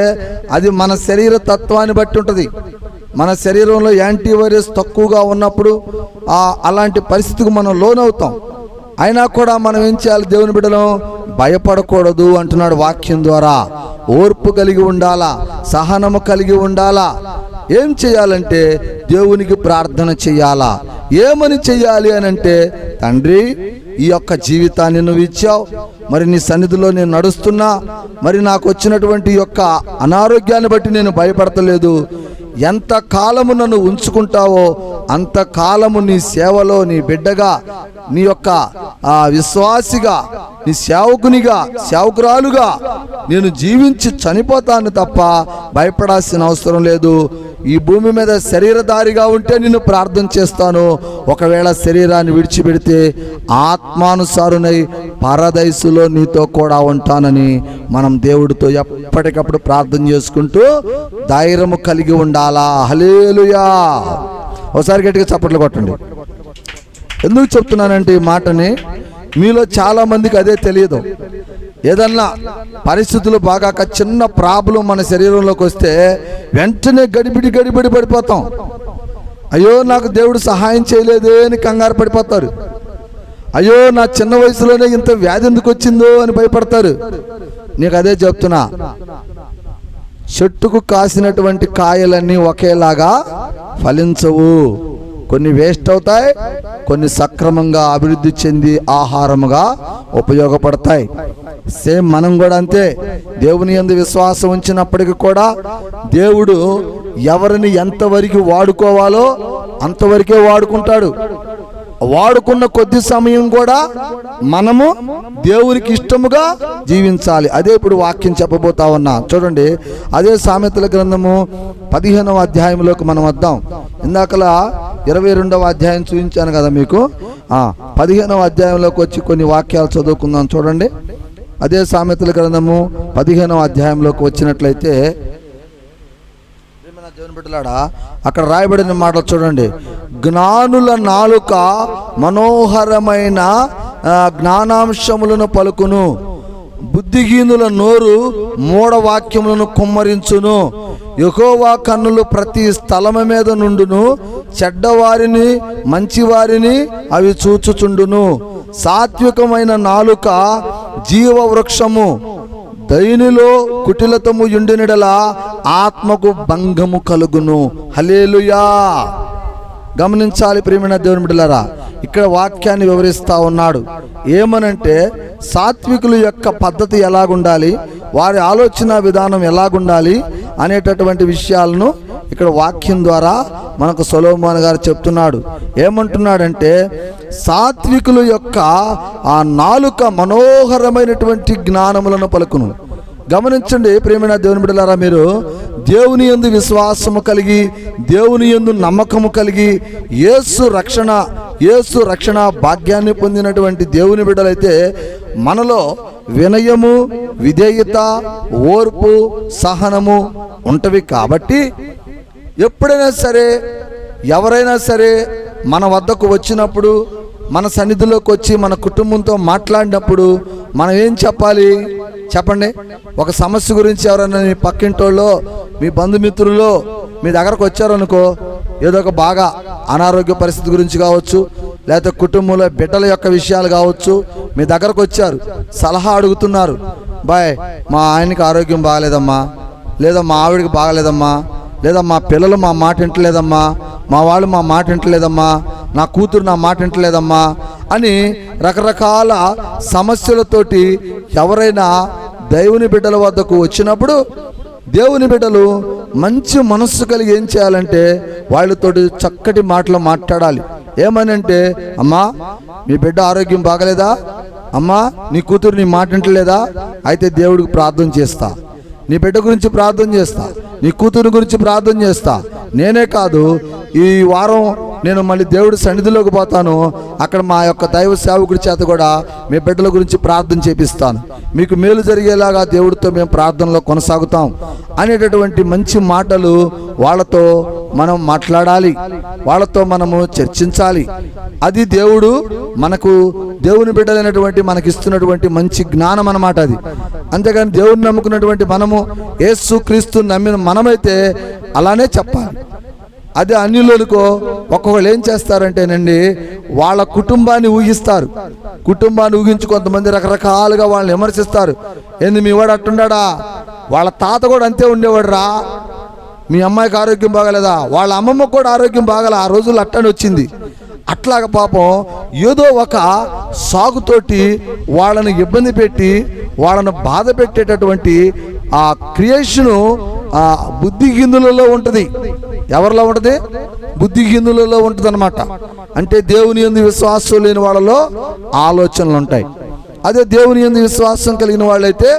అది మన శరీర తత్వాన్ని బట్టి ఉంటుంది. మన శరీరంలో యాంటీవైరస్ తక్కువగా ఉన్నప్పుడు అలాంటి పరిస్థితికి మనం లోనవుతాం. అయినా కూడా మనం ఏం చేయాలి? దేవుని బిడ్డలు భయపడకూడదు అంటున్నాడు వాక్యం ద్వారా. ఓర్పు కలిగి ఉండాలా, సహనము కలిగి ఉండాలా. ఏం చేయాలంటే దేవునికి ప్రార్థన చెయ్యాలా. ఏమని చెయ్యాలి అని అంటే, తండ్రి ఈ యొక్క జీవితాన్ని నువ్వు ఇచ్చావు, మరి నీ సన్నిధిలో నేను నడుస్తున్నా, మరి నాకు వచ్చినటువంటి యొక్క అనారోగ్యాన్ని బట్టి నేను భయపడతలేదు. ఎంత కాలము నన్ను ఉంచుకుంటావో అంత కాలము నీ సేవలో, నీ బిడ్డగా, నీ యొక్క విశ్వాసిగా, నీ సేవకునిగా, సేవకురాలుగా నేను జీవించి చనిపోతాను తప్ప భయపడాల్సిన అవసరం లేదు. ఈ భూమి మీద శరీరధారిగా ఉంటే నిన్ను ప్రార్థన చేస్తాను. ఒకవేళ శరీరాన్ని విడిచిపెడితే ఆత్మానుసారునై పరదైసులో నీతో కూడా ఉంటానని మనం దేవుడితో ఎప్పటికప్పుడు ప్రార్థన చేసుకుంటూ ధైర్యము కలిగి ఉండాలా. హల్లెలూయా. ఒకసారి గట్టిగా చప్పట్లు కొట్టండి. ఎందుకు చెప్తున్నానంటే ఈ మాటని, మీలో చాలా మందికి అదే తెలియదు. ఏదన్నా పరిస్థితులు బాగా చిన్న ప్రాబ్లం మన శరీరంలోకి వస్తే వెంటనే గడిబిడి పడిపోతాం. అయ్యో నాకు దేవుడు సహాయం చేయలేదే అని కంగారు పడిపోతారు. అయ్యో నా చిన్న వయసులోనే ఇంత వ్యాధి ఎందుకు వచ్చిందో అని భయపడతారు. నీకు అదే చెప్తున్నా, చెట్టుకు కాసినటువంటి కాయలన్నీ ఒకేలాగా ఫలించవు. కొన్ని వేస్ట్ అవుతాయి, కొన్ని సక్రమంగా అభివృద్ధి చెంది ఆహారముగా ఉపయోగపడతాయి. సేమ్ మనం కూడా అంతే. దేవుని యందు విశ్వాసం ఉంచినప్పటికీ కూడా దేవుడు ఎవరిని ఎంతవరకు వాడుకోవాలో అంతవరకే వాడుకుంటాడు. వాడుకున్న కొద్ది సమయం కూడా మనము దేవునికి ఇష్టముగా జీవించాలి. అదే ఇప్పుడు వాక్యం చెప్పబోతా ఉన్నా. చూడండి, అదే సామెతల గ్రంథము 15వ అధ్యాయంలోకి మనం వద్దాం. ఇందాకలా 22వ అధ్యాయం చూపించాను కదా మీకు. 15వ అధ్యాయంలోకి వచ్చి కొన్ని వాక్యాలు చదువుకుందాం. చూడండి, అదే సామెతల గ్రంథము 15వ అధ్యాయంలోకి వచ్చినట్లయితే దేవుని బిడ్డలారా, అక్కడ రాయబడిన మాటలు చూడండి. జ్ఞానుల నాలుక మనోహరమైన జ్ఞానాంశములను పలుకును, బుద్ధిహీనుల నోరు మూఢవాక్యములను కుమ్మరించును. యెహోవా కన్నులు ప్రతి స్థలము మీద నుండును, చెడ్డవారిని మంచివారిని అవి చూచుచుండును. సాత్వికమైన నాలుక జీవ వృక్షము, దైనిలో కుటిలతము యుండినడల ఆత్మకు భంగము కలుగును. హల్లెలూయా. గమనించాలి ప్రియమైన దేవుని బిడ్డలారా, ఇక్కడ వాక్యాన్ని వివరిస్తా ఉన్నాడు. ఏమనంటే సాత్వికుల యొక్క పద్ధతి ఎలాగుండాలి, వారి ఆలోచన విధానం ఎలాగుండాలి అనేటటువంటి విషయాలను ఇక్కడ వాక్యం ద్వారా మనకు సొలొమోను గారు చెప్తున్నాడు. ఏమంటున్నాడంటే సాత్వికుల యొక్క ఆ నాలుక మనోహరమైనటువంటి జ్ఞానములను పలుకును. గమనించండి ప్రియమైన దేవుని బిడ్డలారా, మీరు దేవుని యందు విశ్వాసము కలిగి, దేవుని యందు నమ్మకము కలిగి, యేసు రక్షణ భాగ్యాన్ని పొందినటువంటి దేవుని బిడ్డలైతే మనలో వినయము, విధేయత, ఓర్పు, సహనము ఉంటవి. కాబట్టి ఎప్పుడైనా సరే, ఎవరైనా సరే మన వద్దకు వచ్చినప్పుడు, మన సన్నిధిలోకి వచ్చి మన కుటుంబంతో మాట్లాడినప్పుడు మనం ఏం చెప్పాలి చెప్పండి? ఒక సమస్య గురించి ఎవరైనా మీ పక్కింటోళ్ళో, మీ బంధుమిత్రుల్లో మీ దగ్గరకు వచ్చారనుకో, ఏదో ఒక బాగా అనారోగ్య పరిస్థితి గురించి కావచ్చు, లేకపోతే కుటుంబంలో బిడ్డల యొక్క విషయాలు కావచ్చు, మీ దగ్గరకు వచ్చారు, సలహా అడుగుతున్నారు. బాయ్, మా ఆయనకి ఆరోగ్యం బాగలేదమ్మా, లేదా మా ఆవిడికి బాగలేదమ్మా, లేదా మా పిల్లలు మా మాట వింటలేదమ్మా, మా వాళ్ళు మా మాట వింటలేదమ్మా, నా కూతురు నా మాట వింటలేదమ్మా అని రకరకాల సమస్యలతోటి ఎవరైనా దేవుని బిడ్డల వద్దకు వచ్చినప్పుడు దేవుని బిడ్డలు మంచి మనస్సు కలిగి ఏం చేయాలంటే వాళ్ళతోటి చక్కటి మాటలు మాట్లాడాలి. ఏమనంటే, అమ్మా మీ బిడ్డ ఆరోగ్యం బాగలేదా, అమ్మా నీ కూతురు నీ మాట వింటలేదా, అయితే దేవుడికి ప్రార్థన చేస్తా, నీ బిడ్డ గురించి ప్రార్థన చేస్తా, నీ కూతురు గురించి ప్రార్థన చేస్తా. నేనే కాదు, ఈ వారం నేను మళ్ళీ దేవుడి సన్నిధిలోకి పోతాను, అక్కడ మా యొక్క దైవ సేవకుడి చేత కూడా మీ బిడ్డల గురించి ప్రార్థన చేపిస్తాను, మీకు మేలు జరిగేలాగా దేవుడితో మేము ప్రార్థనలో కొనసాగుతాం అనేటటువంటి మంచి మాటలు వాళ్ళతో మనం మాట్లాడాలి, వాళ్ళతో మనము చర్చించాలి. అది దేవుడు మనకు, దేవుని బిడ్డలైనటువంటి మనకి ఇస్తున్నటువంటి మంచి జ్ఞానం అన్నమాట అది. అంతేగాని దేవుడిని నమ్ముకున్నటువంటి మనము, యేసు క్రీస్తుని నమ్మిన మనమైతే అలానే చెప్పాలి. అదే అన్యులనుకో ఒక్కొక్కళ్ళు ఏం చేస్తారంటేనండి, వాళ్ళ కుటుంబాన్ని ఊహిస్తారు. కుటుంబాన్ని ఊహించి కొంతమంది రకరకాలుగా వాళ్ళని విమర్శిస్తారు. ఏంది మీ వాడు అట్టుండాడా, వాళ్ళ తాత కూడా అంతే ఉండేవాడు రా, మీ అమ్మాయికి ఆరోగ్యం బాగలేదా, వాళ్ళ అమ్మమ్మ కూడా ఆరోగ్యం బాగలే, ఆ రోజుల్లో అట్టని వచ్చింది. అట్లాగ పాపం ఏదో ఒక సాగుతోటి వాళ్ళని ఇబ్బంది పెట్టి వాళ్ళను బాధ పెట్టేటటువంటి ఆ క్రియేషను ఆ బుద్ధిహీనులలో ఉంటుంది. ఎవరిలో ఉంటుంది? బుద్ధిహీనులలో ఉంటుంది అన్నమాట. అంటే దేవుని యందు విశ్వాసం లేని వాళ్ళలో ఆలోచనలు ఉంటాయి. అదే దేవుని యందు విశ్వాసం కలిగిన వాళ్ళైతే,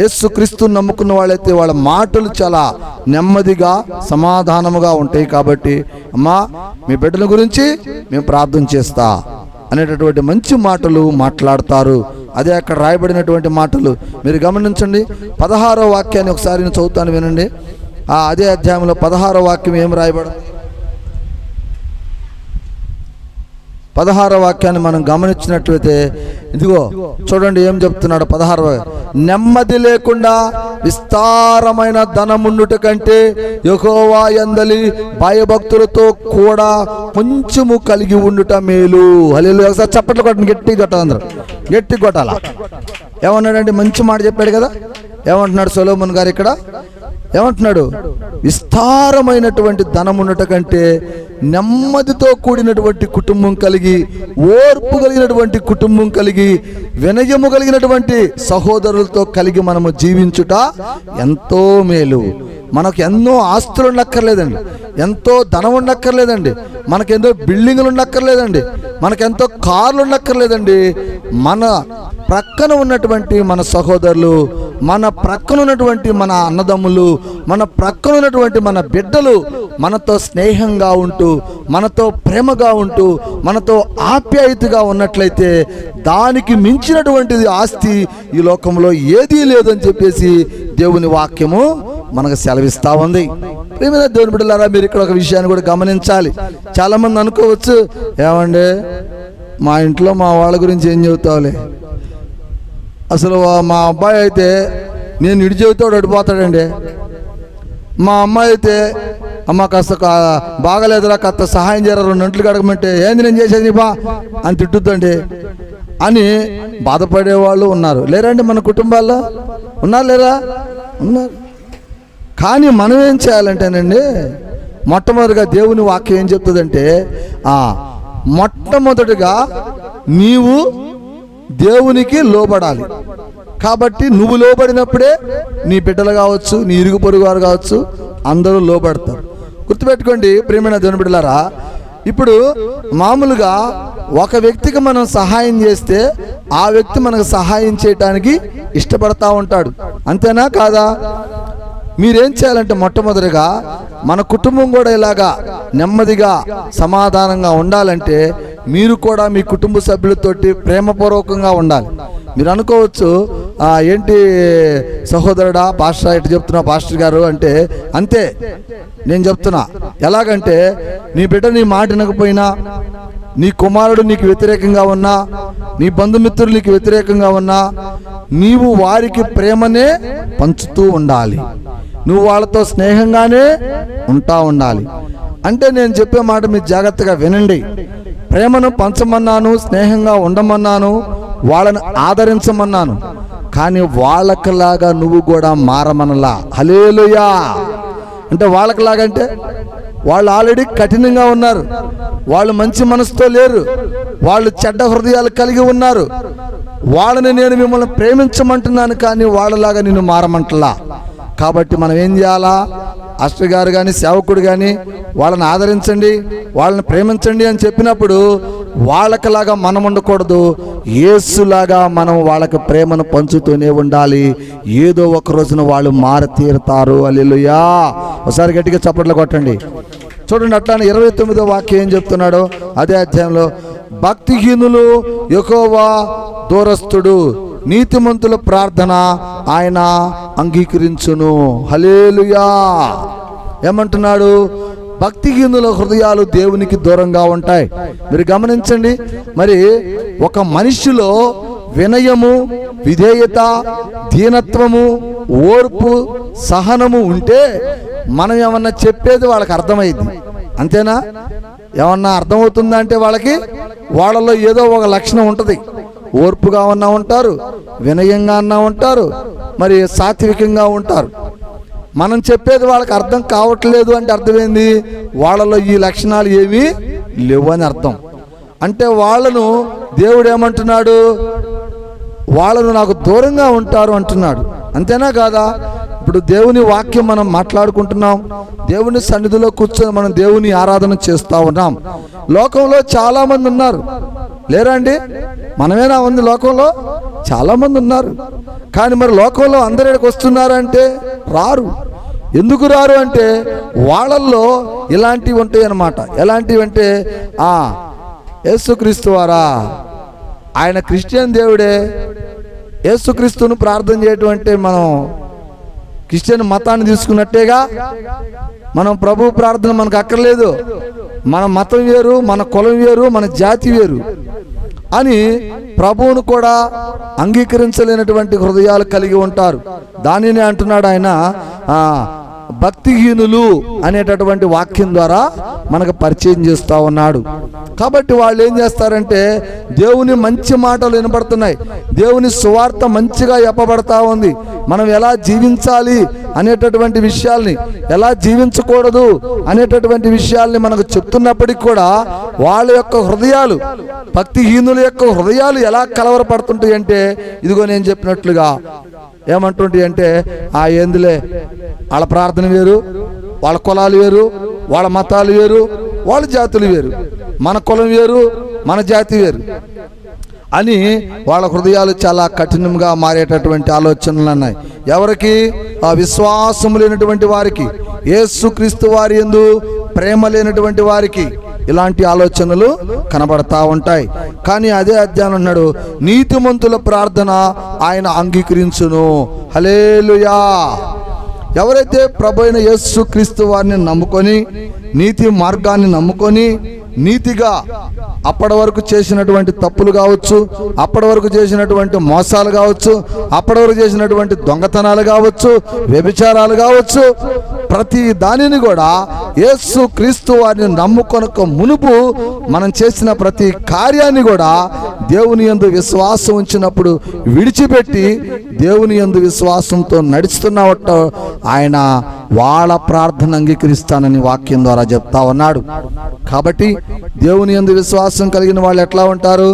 యేసు క్రీస్తుని నమ్ముకున్న వాళ్ళైతే వాళ్ళ మాటలు చాలా నెమ్మదిగా సమాధానముగా ఉంటాయి. కాబట్టి అమ్మా మీ బిడ్డల గురించి మేము ప్రార్థన చేస్తా అనేటటువంటి మంచి మాటలు మాట్లాడతారు. అదే అక్కడ రాయబడినటువంటి మాటలు మీరు గమనించండి. 16వ వాక్యాన్ని ఒకసారి నేను చదువుతాను, వినండి. అదే అధ్యాయంలో 16వ వాక్యం ఏం రాయబడింది? 16వ వాక్యాన్ని మనం గమనించినట్లయితే ఇదిగో చూడండి ఏం చెప్తున్నాడు. 16వ, నెమ్మది లేకుండా విస్తారమైన ధనముండుట కంటే యెహోవా యందలి భయభక్తులతో కూడా కొంచెము కలిగి ఉండుట మేలు. హల్లెలూయా. ఒకసారి చప్పట్లు కొట్టండి, గట్టి కొట్టాలి, అందరూ గట్టి కొట్టాల. ఏమన్నాడండి? మంచి మాట చెప్పాడు కదా. ఏమంటున్నాడు సొలొమోను గారు ఇక్కడ? ఏమంటున్నాడు? విస్తారమైనటువంటి ధనం ఉండట కంటే నెమ్మదితో కూడినటువంటి కుటుంబం కలిగి, ఓర్పు కలిగినటువంటి కుటుంబం కలిగి, వినయము కలిగినటువంటి సహోదరులతో కలిగి మనము జీవించుట ఎంతో మేలు. మనకు ఎన్నో ఆస్తులు ఉండక్కర్లేదండి, ఎంతో ధనం ఉండక్కర్లేదండి, మనకెంతో బిల్డింగులు ఉండక్కర్లేదండి, మనకెంతో కార్లు ఉండక్కర్లేదండి. మన ప్రక్కన ఉన్నటువంటి మన సహోదరులు, మన ప్రక్కన ఉన్నటువంటి మన అన్నదమ్ములు, మన ప్రక్కన ఉన్నటువంటి మన బిడ్డలు మనతో స్నేహంగా ఉంటూ, మనతో ప్రేమగా ఉంటూ, మనతో ఆప్యాయతగా ఉన్నట్లయితే దానికి మించినటువంటిది ఆస్తి ఈ లోకంలో ఏదీ లేదని చెప్పేసి దేవుని వాక్యము మనకు సెలవిస్తూ ఉంది. ప్రియమైన దేవుని బిడ్డలారా, మీరు ఇక్కడ ఒక విషయాన్ని కూడా గమనించాలి. చాలామంది అనుకోవచ్చు, ఏమండి మా ఇంట్లో మా వాళ్ళ గురించి ఏం చెబుతావులే, అసలు మా అబ్బాయి అయితే నేను ఇడి చెబుతాడు అడిపోతాడండి. మా అమ్మాయి అయితే అమ్మ కాస్త బాగలేదురా కాస్త సహాయం చేయరా 2 గంటలు అడగమంటే ఏంది నేను చేసేది బా అని తిట్టుద్దండి అని బాధపడేవాళ్ళు ఉన్నారు. లేరండి మన కుటుంబాల్లో? ఉన్నారు లేరా? ఉన్నారు. కానీ మనం ఏం చేయాలంటేనండి, మొట్టమొదటిగా దేవుని వాక్యం ఏం చెప్తుందంటే, మొట్టమొదటిగా నీవు దేవునికి లోబడాలి. కాబట్టి నువ్వు లోబడినప్పుడే నీ బిడ్డలు కావచ్చు, నీ ఇరుగు పొరుగు వారు కావచ్చు, అందరూ లోబడతారు. గుర్తుపెట్టుకోండి ప్రియమైన దేవుని బిడ్డలారా, ఇప్పుడు మామూలుగా ఒక వ్యక్తికి మనం సహాయం చేస్తే ఆ వ్యక్తి మనకు సహాయం చేయటానికి ఇష్టపడతా ఉంటాడు. అంతేనా కాదా? మీరేం చేయాలంటే మొట్టమొదటిగా మన కుటుంబం కూడా ఇలాగా నెమ్మదిగా సమాధానంగా ఉండాలంటే మీరు కూడా మీ కుటుంబ సభ్యులతోటి ప్రేమపూర్వకంగా ఉండాలి. మీరు అనుకోవచ్చు, ఏంటి సహోదరుడా పాస్టర్ ఎటు చెప్తున్నా పాస్టర్ గారు అంటే, అంతే నేను చెప్తున్నా. ఎలాగంటే నీ బిడ్డ నీ మాట వినకపోయినా, నీ కుమారుడు నీకు వ్యతిరేకంగా ఉన్నా, నీ బంధుమిత్రులు నీకు వ్యతిరేకంగా ఉన్నా, నీవు వారికి ప్రేమనే పంచుతూ ఉండాలి. నువ్వు వాళ్ళతో స్నేహంగానే ఉండాలి. అంటే నేను చెప్పే మాట మీరు జాగ్రత్తగా వినండి. ప్రేమను పంచమన్నాను, స్నేహంగా ఉండమన్నాను, వాళ్ళని ఆదరించమన్నాను, కానీ వాళ్ళకలాగా నువ్వు కూడా మారమనలా. హల్లెలూయా. అంటే వాళ్ళకలాగా అంటే వాళ్ళు ఆల్రెడీ కఠినంగా ఉన్నారు, వాళ్ళు మంచి మనసుతో లేరు, వాళ్ళు చెడ్డ హృదయాలు కలిగి ఉన్నారు. వాళ్ళని నేను మిమ్మల్ని ప్రేమించమంటున్నాను, కానీ వాళ్ళలాగా నిన్ను మారమంటలా. కాబట్టి మనం ఏం చేయాలా? అస్టర్ గారు కానీ సేవకుడు కానీ వాళ్ళని ఆదరించండి, వాళ్ళని ప్రేమించండి అని చెప్పినప్పుడు వాళ్ళకిలాగా మనం ఉండకూడదు, యేసులాగా మనం వాళ్ళకి ప్రేమను పంచుతూనే ఉండాలి. ఏదో ఒక రోజున వాళ్ళు మారి తీరుతారు. హల్లెలూయా. ఒకసారి గట్టిగా చప్పట్లు కొట్టండి. చూడండి, అట్లానే 29వ వాక్యం ఏం చెప్తున్నాడో అదే అధ్యాయంలో, భక్తిహీనులు యెహోవా దూరస్తుడు, నీతిమంతుల ప్రార్థన ఆయన అంగీకరించును. హల్లెలూయా. ఏమంటున్నాడు? భక్తిహీనుల హృదయాలు దేవునికి దూరంగా ఉంటాయి. మీరు గమనించండి, మరి ఒక మనిషిలో వినయము, విధేయత, దీనత్వము, ఓర్పు, సహనము ఉంటే మనం ఏమన్నా చెప్పేది వాళ్ళకి అర్థమైంది. అంతేనా? ఏమన్నా అర్థమవుతుందా అంటే వాళ్ళలో ఏదో ఒక లక్షణం ఉంటుంది. ఓర్పుగా ఉన్నా ఉంటారు, వినయంగా అన్నా ఉంటారు, మరి సాత్వికంగా ఉంటారు. మనం చెప్పేది వాళ్ళకి అర్థం కావట్లేదు అంటే అర్థమైంది, వాళ్ళలో ఈ లక్షణాలు ఏమీ లేవు అని అర్థం. అంటే వాళ్ళను దేవుడు ఏమంటున్నాడు? వాళ్ళను నాకు దూరంగా ఉంటారు అంటున్నాడు. అంతేనా కాదా? ఇప్పుడు దేవుని వాక్యం మనం మాట్లాడుకుంటున్నాం, దేవుని సన్నిధిలో కూర్చొని మనం దేవుని ఆరాధన చేస్తూ ఉన్నాం. లోకంలో చాలా మంది ఉన్నారు, లేరా అండి? మనమేనా ఉంది? లోకంలో చాలా మంది ఉన్నారు. కానీ మరి లోకంలో అందరు ఇక్కడికి వస్తున్నారంటే రారు. ఎందుకు రారు అంటే వాళ్ళల్లో ఇలాంటివి ఉంటాయి అన్నమాట. ఎలాంటివి అంటే, యేసుక్రీస్తు వారా, ఆయన క్రిస్టియన్ దేవుడే, యేసుక్రీస్తును ప్రార్థన చేయటం అంటే మనం క్రిస్టియన్ మతాన్ని తీసుకున్నట్టేగా. మనం ప్రభు ప్రార్థన మనకు అక్కర్లేదు, మన మతం వేరు, మన కులం వేరు, మన జాతి వేరు అని ప్రభువును కూడా అంగీకరించలేనటువంటి హృదయాలు కలిగి ఉంటారు. దానినే అంటున్నాడు ఆయన భక్తిహీనులు అనేటటువంటి వాక్యం ద్వారా మనకు పరిచయం చేస్తూ ఉన్నాడు. కాబట్టి వాళ్ళు ఏం చేస్తారంటే, దేవుని మంచి మాటలు వినపడుతున్నాయి, దేవుని సువార్త మంచిగా చెప్పబడతా ఉంది, మనం ఎలా జీవించాలి అనేటటువంటి విషయాల్ని, ఎలా జీవించకూడదు అనేటటువంటి విషయాల్ని మనకు చెప్తున్నప్పటికీ కూడా వాళ్ళ యొక్క హృదయాలు, భక్తిహీనుల యొక్క హృదయాలు ఎలా కలవరపడుతుంటాయి అంటే, ఇదిగో నేను చెప్పినట్లుగా ఏమంటుంటాయి అంటే, ఏందులే వాళ్ళ ప్రార్థన వేరు, వాళ్ళ కులాలు వేరు, వాళ్ళ మతాలు వేరు, వాళ్ళ జాతులు వేరు, మన కులం వేరు, మన జాతి వేరు అని వాళ్ళ హృదయాలు చాలా కఠినంగా మారేటటువంటి ఆలోచనలు ఉన్నాయి. ఎవరికి? ఆ విశ్వాసం లేనటువంటి వారికి, యేసుక్రీస్తు వారి యందు ప్రేమ లేనటువంటి వారికి ఇలాంటి ఆలోచనలు కనబడతా ఉంటాయి. కానీ అదే అధ్యాయం అన్నాడు, నీతిమంతుల ప్రార్థన ఆయన అంగీకరించును. హల్లెలూయా. ఎవరైతే ప్రభు అయిన యేసుక్రీస్తు వారిని నమ్ముకొని, నీతి మార్గాన్ని నమ్ముకొని నీతిగా అప్పటి వరకు చేసినటువంటి తప్పులు కావచ్చు, అప్పటి వరకు చేసినటువంటి మోసాలు కావచ్చు, అప్పటి వరకు చేసినటువంటి దొంగతనాలు కావచ్చు, వ్యభిచారాలు కావచ్చు, ప్రతి దానిని కూడా యేసు క్రీస్తు వారిని నమ్ముకొనక మునుపు మనం చేసిన ప్రతి కార్యాన్ని కూడా దేవుని యందు విశ్వాసం ఉంచినప్పుడు విడిచిపెట్టి దేవుని యందు విశ్వాసంతో నడుస్తున్నట్టు ఆయన వాళ్ళ ప్రార్థన అంగీకరిస్తానని వాక్యం ద్వారా చెప్తా ఉన్నాడు. కాబట్టి దేవుని యందు విశ్వాసం కలిగిన వాళ్ళు ఎట్లా ఉంటారు?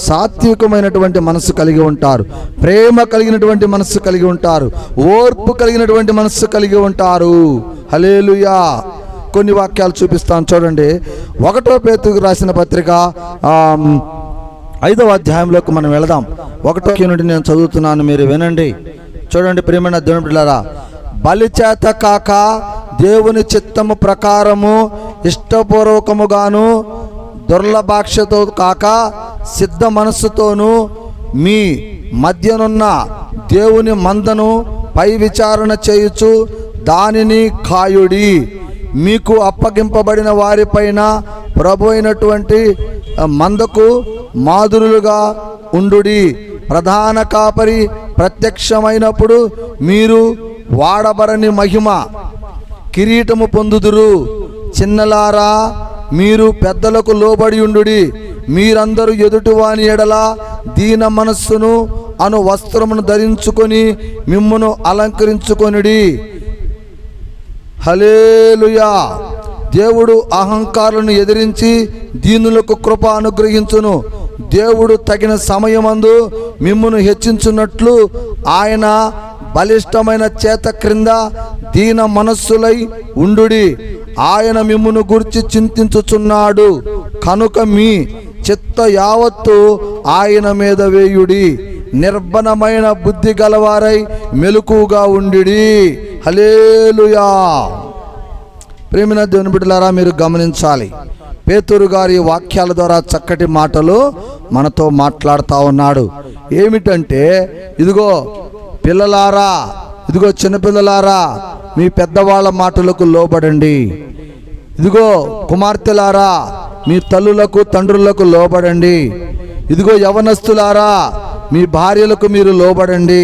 సాత్వికమైనటువంటి మనస్సు కలిగి ఉంటారు, ప్రేమ కలిగినటువంటి మనస్సు కలిగి ఉంటారు, ఓర్పు కలిగినటువంటి మనస్సు కలిగి ఉంటారు. హల్లెలూయా. కొన్ని వాక్యాలు చూపిస్తాను చూడండి. 1 పేతురుకు రాసిన పత్రిక 5వ అధ్యాయంలోకి మనం వెళదాం. 1 నుండి నేను చదువుతున్నాను, మీరు వినండి. చూడండి ప్రియమైన దేవుని బిడ్డలారా, బలి చేత కాక దేవుని చిత్తము ప్రకారము ఇష్టపూర్వకముగాను దుర్లభాక్షతో కాక సిద్ధ మనస్సుతోనూ మీ మధ్యనున్న దేవుని మందను పై విచారణ చేయుచు దానిని కాయుడి. మీకు అప్పగింపబడిన వారిపైన ప్రభు అయినటువంటి మందకు మాదిరులుగా ఉండుడి. ప్రధాన కాపరి ప్రత్యక్షమైనప్పుడు మీరు వాడబరని మహిమ కిరీటము పొందుదురు. చిన్నలారా, మీరు పెద్దలకు లోబడి ఉండుడి. మీరందరూ ఎదుటివాని ఎడల దీన మనస్సును అను వస్త్రమును ధరించుకొని మిమ్మును అలంకరించుకొనుడి. హల్లెలూయా. దేవుడు అహంకారులను ఎదిరించి దీనులకు కృప అనుగ్రహించును. దేవుడు తగిన సమయమందు మిమ్మును హెచ్చించున్నట్లు ఆయన బలిష్టమైన చేత క్రింద దీన మనస్సులై ఉండుడి. ఆయన మిమ్మును గురించి చింతించుచున్నాడు కనుక మీ చిత్త యావత్తు ఆయన మీద వేయుడి. నిర్బలమైన బుద్ధి గలవారై మెలకుగా ఉండిడి. హల్లెలూయా. ప్రియమైన దేవుని బిడ్డలారా, మీరు గమనించాలి, పేతురు గారి వాక్యాల ద్వారా చక్కటి మాటలు మనతో మాట్లాడుతూ ఉన్నాడు. ఏమిటంటే, ఇదిగో పిల్లలారా, ఇదిగో చిన్నపిల్లలారా, మీ పెద్దవాళ్ళ మాటలకు లోబడండి. ఇదిగో కుమార్తెలారా, మీ తల్లులకు తండ్రులకు లోబడండి. ఇదిగో యవనస్తులారా, మీ భార్యలకు మీరు లోబడండి,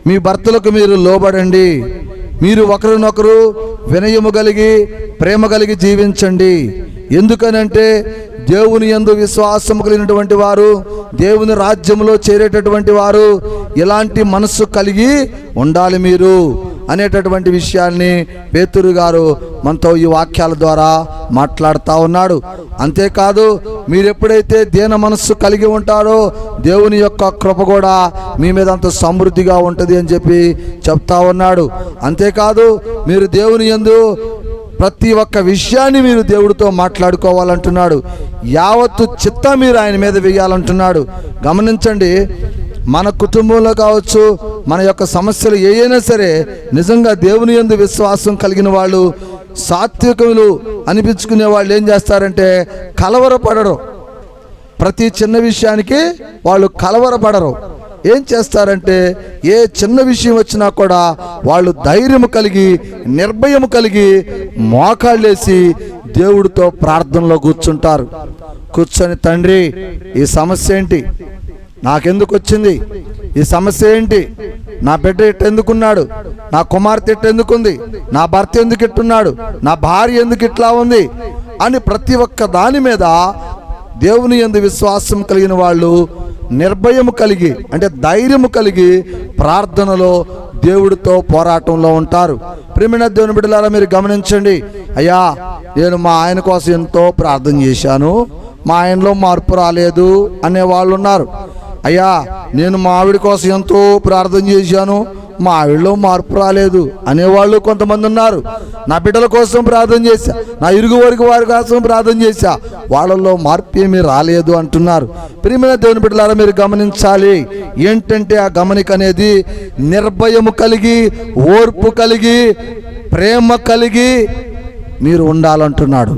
మీ భర్తలకు మీరు లోబడండి. మీరు ఒకరినొకరు వినయము కలిగి ప్రేమ కలిగి జీవించండి. ఎందుకనంటే దేవుని యందు విశ్వాసం కలిగినటువంటి వారు దేవుని రాజ్యంలో చేరేటటువంటి వారు ఇలాంటి మనస్సు కలిగి ఉండాలి మీరు అనేటటువంటి విషయాన్ని పేతురు గారు మనతో ఈ వాక్యాల ద్వారా మాట్లాడుతూ ఉన్నాడు. అంతేకాదు, మీరు ఎప్పుడైతే దీన మనస్సు కలిగి ఉంటారో దేవుని యొక్క కృప కూడా మీ మీద అంత సమృద్ధిగా ఉంటుంది అని చెప్పి చెప్తా ఉన్నాడు. అంతేకాదు, మీరు దేవుని యందు ప్రతి ఒక్క విషయాన్ని మీరు దేవుడితో మాట్లాడుకోవాలంటున్నాడు. యావత్తు చిత్తం మీరు ఆయన మీద వేయాలంటున్నాడు. గమనించండి, మన కుటుంబంలో కావచ్చు, మన యొక్క సమస్యలు ఏవైనా సరే నిజంగా దేవుని యందు విశ్వాసం కలిగిన వాళ్ళు, సాత్వికులు అనిపించుకునే వాళ్ళు ఏం చేస్తారంటే కలవరపడరు. ప్రతి చిన్న విషయానికి వాళ్ళు కలవరపడరు. ఏం చేస్తారంటే ఏ చిన్న విషయం వచ్చినా కూడా వాళ్ళు ధైర్యము కలిగి నిర్భయము కలిగి మోకాళ్ళేసి దేవుడితో ప్రార్థనలో కూర్చుంటారు. కూర్చొని, తండ్రి, ఈ సమస్య ఏంటి, నాకెందుకు వచ్చింది, ఈ సమస్య ఏంటి, నా బిడ్డ ఎట్టెందుకున్నాడు, నా కుమార్తె ఎట్టెందుకుంది, నా భర్త ఎందుకు ఇట్టున్నాడు, నా భార్య ఎందుకు ఇట్లా ఉంది అని ప్రతి ఒక్క దాని మీద దేవుని యందు విశ్వాసం కలిగిన వాళ్ళు నిర్భయము కలిగి, అంటే ధైర్యము కలిగి ప్రార్థనలో దేవుడితో పోరాటంలో ఉంటారు. ప్రియమైన దేవుని బిడ్డలారా, మీరు గమనించండి. అయ్యా, నేను మా ఆయన కోసం ఎంతో ప్రార్థన చేశాను, మా ఆయనలో మార్పు రాలేదు అనే వాళ్ళు ఉన్నారు. అయ్యా, నేను మా ఆవిడ కోసం ఎంతో ప్రార్థన చేశాను, మా ఆవిడలో మార్పు రాలేదు అనేవాళ్ళు కొంతమంది ఉన్నారు. నా బిడ్డల కోసం ప్రార్థన చేశా, నా ఇరుగు వారి కోసం ప్రార్థన చేశా, వాళ్ళల్లో మార్పు ఏమీ రాలేదు అంటున్నారు. ప్రియమైన దేవుని బిడ్డలారా, మీరు గమనించాలి. ఏంటంటే ఆ గమనిక అనేది నిర్భయము కలిగి, ఓర్పు కలిగి, ప్రేమ కలిగి మీరు ఉండాలంటున్నాడు.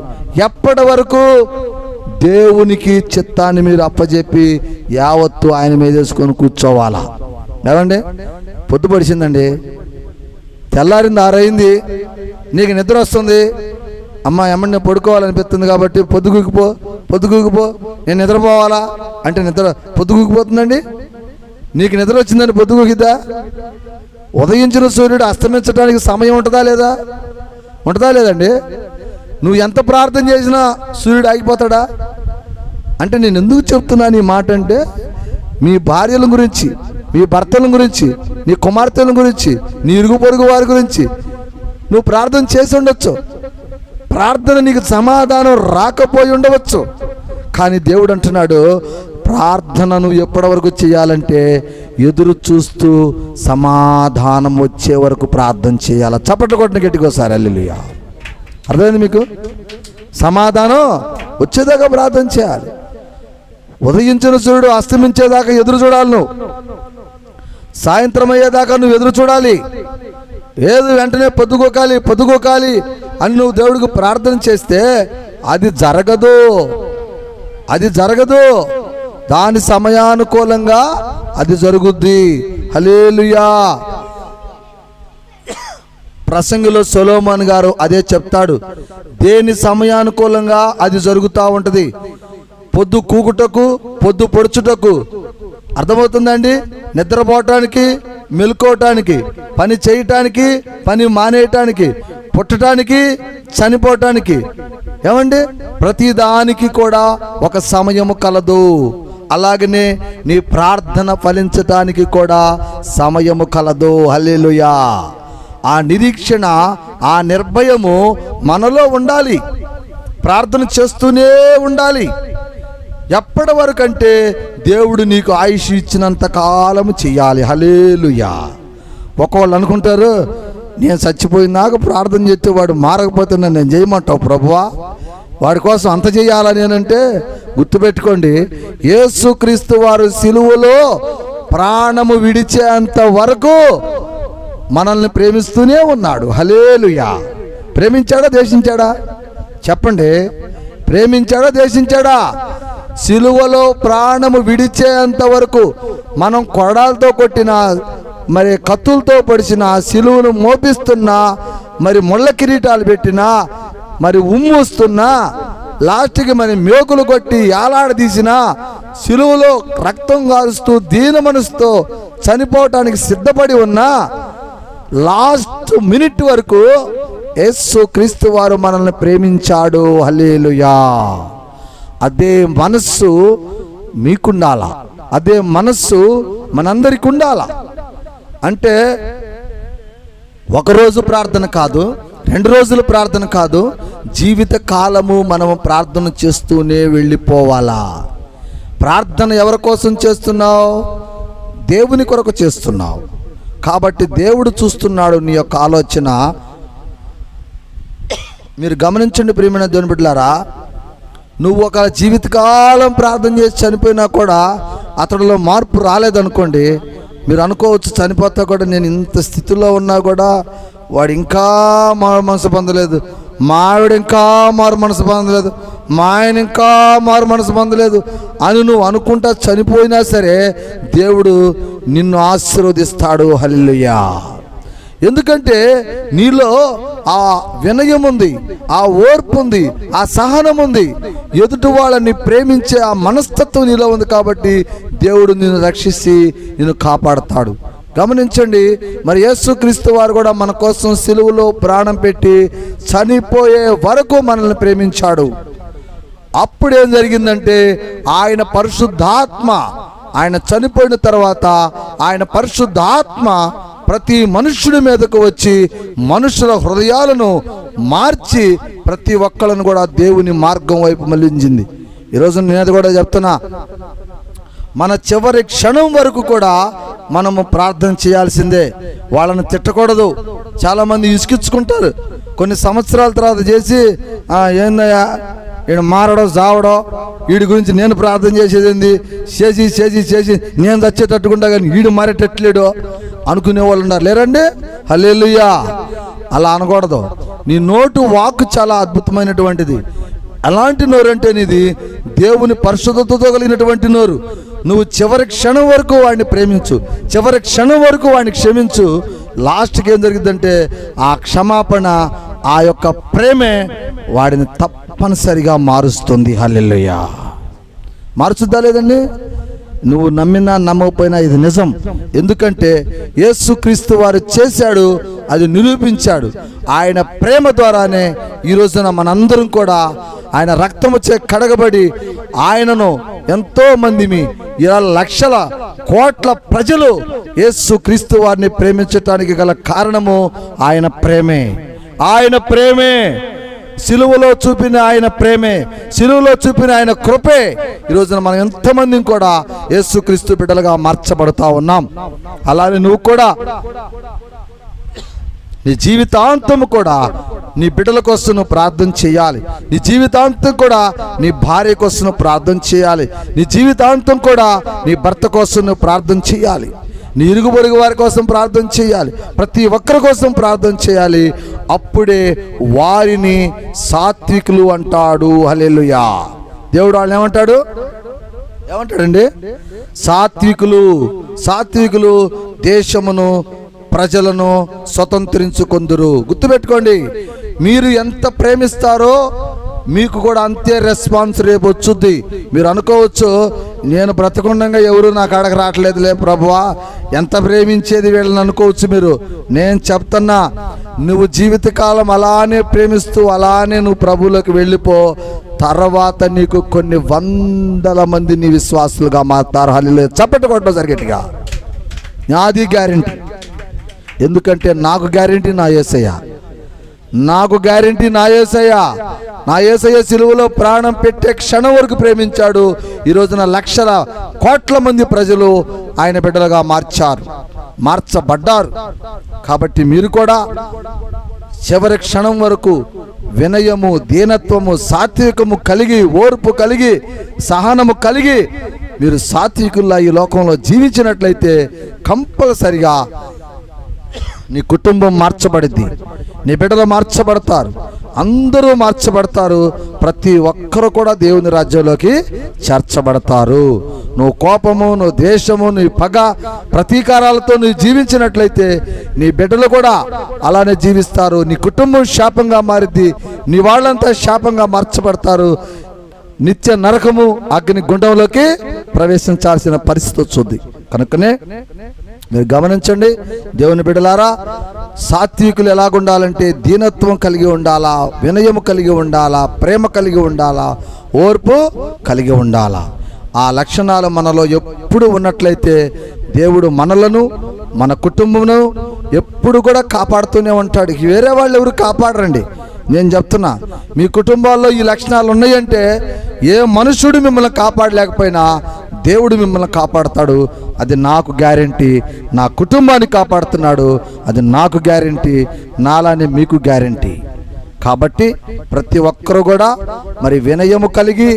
ఎప్పటి వరకు? దేవునికి చిత్తాన్ని మీరు అప్పచెప్పి యావత్తు ఆయన మీద వేసుకొని కూర్చోవాలా. ఏమండి, పొద్దు పడిచిందండి, తెల్లారింది, 6 అయింది, నీకు నిద్ర వస్తుంది, అమ్మ ఏమన్నా పడుకోవాలనిపిస్తుంది కాబట్టి పొద్దుగూకిపో నేను నిద్రపోవాలా అంటే పొద్దుగూకిపోతుందండి? నీకు నిద్ర వచ్చిందని పొద్దుగూకిద్దా? ఉదయించిన సూర్యుడు అస్తమించడానికి సమయం ఉంటుందా లేదండి? నువ్వు ఎంత ప్రార్థన చేసినా సూర్యుడు ఆగిపోతాడా? అంటే నేను ఎందుకు చెప్తున్నాను ఈ మాట అంటే, మీ భార్యల గురించి, మీ భర్తల గురించి, నీ కుమార్తెల గురించి, నీ ఇరుగు పొరుగు వారి గురించి నువ్వు ప్రార్థన చేసి ఉండొచ్చు. ప్రార్థన నీకు సమాధానం రాకపోయి ఉండవచ్చు. కానీ దేవుడు అంటున్నాడు, ప్రార్థన నువ్వు ఎప్పటి వరకు చేయాలంటే ఎదురు చూస్తూ సమాధానం వచ్చే వరకు ప్రార్థన చేయాలి. చప్పట్లు కొట్టిన గట్టికోసారి హల్లెలూయా. అర్థమైంది మీకు? సమాధానం వచ్చేదాకా ప్రార్థన చేయాలి. ఉదయించిన సూర్యుడు అస్తమించేదాకా ఎదురు చూడాలి. నువ్వు సాయంత్రం అయ్యేదాకా నువ్వు ఎదురు చూడాలి. ఏది వెంటనే పొద్దుగోకాలి అని నువ్వు దేవుడికి ప్రార్థన చేస్తే అది జరగదు. దాని సమయానుకూలంగా అది జరుగుద్ది. హల్లెలూయా. ప్రసంగిలో సొలొమోను గారు అదే చెప్తాడు. దేని సమయానుకూలంగా అది జరుగుతూ ఉంటుంది. పొద్దు కూకుటకు, పొద్దు పొడుచుటకు. అర్థమవుతుందండి? నిద్రపోవటానికి, మెలుకోవటానికి, పని చేయటానికి, పని మానేయటానికి, పుట్టడానికి, చనిపోవటానికి. ఏమండి? ప్రతిదానికి కూడా ఒక సమయము కలదు. అలాగనే నీ ప్రార్థన ఫలించటానికి కూడా సమయము కలదు. హల్లెలూయా. ఆ నిరీక్షణ, ఆ నిర్భయము మనలో ఉండాలి. ప్రార్థన చేస్తూనే ఉండాలి. ఎప్పటి వరకు అంటే దేవుడు నీకు ఆయుష్ ఇచ్చినంత కాలము చెయ్యాలి. హల్లెలూయా. ఒకవాళ్ళు అనుకుంటారు, నేను చచ్చిపోయినాక ప్రార్థన చేస్తే వాడు మారకపోతే నేను చేయమంటావు ప్రభువా? వాడి కోసం అంత చేయాలని అంటే గుర్తుపెట్టుకోండి, యేసుక్రీస్తు వారు సిలువలో ప్రాణము విడిచేంత వరకు మనల్ని ప్రేమిస్తూనే ఉన్నాడు. హల్లెలూయా. ప్రేమించాడా ద్వేషించాడా? చెప్పండి. ప్రేమించాడా ద్వేషించాడా? సిలువలో ప్రాణము విడిచేంత వరకు మనం కొడాలతో కొట్టినా, మరి కత్తులతో పొడిచిన, సిలువను మోపిస్తున్నా, మరి ముళ్ళ కిరీటాలు పెట్టినా, మరి ఉమ్మూస్తున్నా, లాస్ట్కి మరి మేకులు కొట్టి ఏలాడదీసిన, సిలువలో రక్తం గారుస్తూ దీన మనసుతో చనిపోవటానికి సిద్ధపడి ఉన్నా, లాస్ట్ మినిట్ వరకు యేసు క్రీస్తు వారు మనల్ని ప్రేమించాడు. హల్లెలూయా. అదే మనస్సు మీకుండాలా, అదే మనస్సు మనందరికి ఉండాలా. అంటే ఒకరోజు ప్రార్థన కాదు, 2 రోజులు ప్రార్థన కాదు, జీవిత కాలము మనము ప్రార్థన చేస్తూనే వెళ్ళిపోవాలా. ప్రార్థన ఎవరి కోసం చేస్తున్నావు? దేవుని కొరకు చేస్తున్నావు. కాబట్టి దేవుడు చూస్తున్నాడు నీ యొక్క ఆలోచన. మీరు గమనించండి ప్రియమైన దేవుని బిడ్డలారా, నువ్వు ఒక జీవితకాలం ప్రార్థన చేసి చనిపోయినా కూడా అతడిలో మార్పు రాలేదనుకోండి, మీరు అనుకోవచ్చు చనిపోతా కూడా నేను ఇంత స్థితిలో ఉన్నా కూడా వాడు ఇంకా మారు మనసు పొందలేదు, మా ఆవిడ ఇంకా మారు మనసు పొందలేదు, మా ఆయన ఇంకా మారు మనసు పొందలేదు అని నువ్వు అనుకుంటా చనిపోయినా సరే దేవుడు నిన్ను ఆశీర్వదిస్తాడు. హల్లెలూయా. ఎందుకంటే నీలో ఆ వినయం ఉంది, ఆ ఓర్పు ఉంది, ఆ సహనం ఉంది, ఎదుటి వాళ్ళని ప్రేమించే ఆ మనస్తత్వం నీలో ఉంది. కాబట్టి దేవుడు నిన్ను రక్షించి నిన్ను కాపాడుతాడు. గమనించండి, మరి యేసుక్రీస్తు వారు కూడా మన కోసం సిలువలో ప్రాణం పెట్టి చనిపోయే వరకు మనల్ని ప్రేమించాడు. అప్పుడేం జరిగిందంటే ఆయన పరిశుద్ధాత్మ, ఆయన చనిపోయిన తర్వాత ఆయన పరిశుద్ధాత్మ ప్రతి మనుష్యుడి మీదకు వచ్చి మనుషుల హృదయాలను మార్చి ప్రతి ఒక్కళ్ళను కూడా దేవుని మార్గం వైపు మళ్ళించింది. ఈరోజు నేను కూడా చెప్తున్నా, మన చివరి క్షణం వరకు కూడా మనము ప్రార్థన చేయాల్సిందే. వాళ్ళని తిట్టకూడదు. చాలామంది ఇసుకించుకుంటారు. కొన్ని సంవత్సరాల తర్వాత చేసి ఏందయ్యా ఈయన మారడో చావడో, వీడి గురించి నేను ప్రార్థన చేసేది ఏంది, చేసి నేను చచ్చేటట్టుకుంటా కానీ వీడు మారేటట్లేడు అనుకునే వాళ్ళు ఉన్నారు. లేరండి? హల్లెలూయా. అలా అనకూడదు. నీ నోటు వాక్కు చాలా అద్భుతమైనటువంటిది. అలాంటి నోరు అంటే నీది దేవుని పరిశుద్ధతతో కలిగినటువంటి నోరు. నువ్వు చివరి క్షణం వరకు వాడిని ప్రేమించు, చివరి క్షణం వరకు వాడిని క్షమించు. లాస్ట్కి ఏం జరిగిందంటే ఆ క్షమాపణ ఆ యొక్క ప్రేమే వాడిని తప్పనిసరిగా మారుస్తుంది. హల్లెలూయా. మార్చుద్దా లేదండి? నువ్వు నమ్మినా నమ్మకపోయినా ఇది నిజం. ఎందుకంటే యేసుక్రీస్తు వారు చేశాడు, అది నిరూపించాడు. ఆయన ప్రేమ ద్వారానే ఈ రోజున మనందరం కూడా ఆయన రక్తముచే కడగబడి ఆయనను ఎంతో మందిని, ఇలా లక్షల కోట్ల ప్రజలు యేసుక్రీస్తు వారిని ప్రేమించటానికి గల కారణము ఆయన ప్రేమే. ఆయన ప్రేమే, సిలువలో చూపిన ఆయన ప్రేమే, సిలువలో చూపిన ఆయన కృపే ఈ రోజున మనం ఎంతమందిని కూడా యేసుక్రీస్తు బిడ్డలుగా మార్చబడుతూ ఉన్నాం. అలానే నువ్వు కూడా నీ జీవితాంతం కూడా నీ బిడ్డల కోసం నువ్వు ప్రార్థన చేయాలి. నీ జీవితాంతం కూడా నీ భార్య కోసం నువ్వు ప్రార్థన చేయాలి. నీ జీవితాంతం కూడా నీ భర్త కోసం నువ్వు ప్రార్థన చేయాలి. నీ ఇరుగు పొరుగు వారి కోసం ప్రార్థన చేయాలి. ప్రతి ఒక్కరి కోసం ప్రార్థన చేయాలి. అప్పుడే వారిని సాత్వికులు అంటాడు. హల్లెలూయా. దేవుడు వాళ్ళని ఏమంటాడండి? సాత్వికులు. సాత్వికులు దేశమును ప్రజలను స్వతంత్రించుకొందురు. గుర్తుపెట్టుకోండి, మీరు ఎంత ప్రేమిస్తారో మీకు కూడా అంతే రెస్పాన్స్ రేపు వచ్చుద్ది. మీరు అనుకోవచ్చు, నేను బ్రతకుండగా ఎవరు నా కాడకు రావట్లేదులే ప్రభువా, ఎంత ప్రేమించేది వీళ్ళని అనుకోవచ్చు మీరు. నేను చెప్తున్నా, నువ్వు జీవితకాలం అలానే ప్రేమిస్తూ అలానే నువ్వు ప్రభువులోకి వెళ్ళిపో. తర్వాత నీకు కొన్ని వందల మంది నీ విశ్వాసులుగా మారుతారు. హల్లెలూయా. చప్పట్లు కొట్టడం జరిగేట్టుగా. నాది గ్యారెంటీ. ఎందుకంటే నాకు గ్యారెంటీ నా యేసయ్య. నాకు గ్యారెంటీ నా యేసయ్య. నా యేసయ్య సిలువలో ప్రాణం పెట్టే క్షణం వరకు ప్రేమించాడు. ఈ రోజున లక్షల కోట్ల మంది ప్రజలు ఆయన బిడ్డలుగా మార్చబడ్డారు. కాబట్టి మీరు కూడా చివరి క్షణం వరకు వినయము, దీనత్వము, సాత్వికము కలిగి, ఓర్పు కలిగి, సహనము కలిగి మీరు సాత్వికుల్లా ఈ లోకంలో జీవించినట్లయితే కంపల్సరిగా నీ కుటుంబం మార్చబడిద్ది. నీ బిడ్డలు మార్చబడతారు. అందరూ మార్చబడతారు. ప్రతి ఒక్కరు కూడా దేవుని రాజ్యంలోకి చేర్చబడతారు. నువ్వు కోపము, నువ్వు ద్వేషము, నీ పగ, ప్రతీకారాలతో నువ్వు జీవించినట్లయితే నీ బిడ్డలు కూడా అలానే జీవిస్తారు. నీ కుటుంబం శాపంగా మారిద్ది. నీ వాళ్ళంతా శాపంగా మార్చబడతారు. నిత్య నరకము, అగ్ని గుండంలోకి ప్రవేశించాల్సిన పరిస్థితి వచ్చింది. కనుకనే మీరు గమనించండి దేవుని బిడ్డలారా, సాత్వికులు ఎలాగుండాలంటే దీనత్వం కలిగి ఉండాలా, వినయము కలిగి ఉండాలా, ప్రేమ కలిగి ఉండాలా, ఓర్పు కలిగి ఉండాలా. ఆ లక్షణాలు మనలో ఎప్పుడు ఉన్నట్లయితే దేవుడు మనలను, మన కుటుంబమును ఎప్పుడు కూడా కాపాడుతూనే ఉంటాడు. వేరే వాళ్ళు ఎవరు కాపాడరండి. నేను చెప్తున్నా, మీ కుటుంబాల్లో ఈ లక్షణాలు ఉన్నాయంటే ఏ మనుషుడు మిమ్మల్ని కాపాడలేకపోయినా దేవుడు మిమ్మల్ని కాపాడుతాడు. అది నాకు గ్యారెంటీ. నా కుటుంబాన్ని కాపాడుతున్నాడు, అది నాకు గ్యారెంటీ. నాలానే మీకు గ్యారెంటీ. కాబట్టి ప్రతి ఒక్కరు కూడా మరి వినయము కలిగి,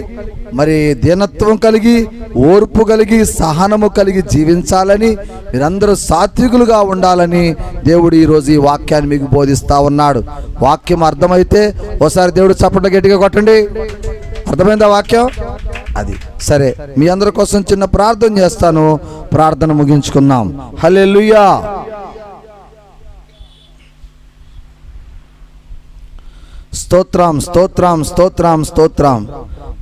మరి దీనత్వం కలిగి, ఓర్పు కలిగి, సహనము కలిగి జీవించాలని, మీరందరూ సాత్వికులుగా ఉండాలని దేవుడు ఈరోజు ఈ వాక్యాన్ని మీకు బోధిస్తూ ఉన్నాడు. వాక్యం అర్థమైతే ఒకసారి దేవుడు చప్పట్లు గట్టిగా కొట్టండి. అర్థమైందా వాక్యం? అది సరే. మీ అందరి కోసం చిన్న ప్రార్థన చేస్తాను. ప్రార్థన ముగించుకుందాం. హల్లెలూయా. స్తోత్రం, స్తోత్రం, స్తోత్రం, స్తోత్రం.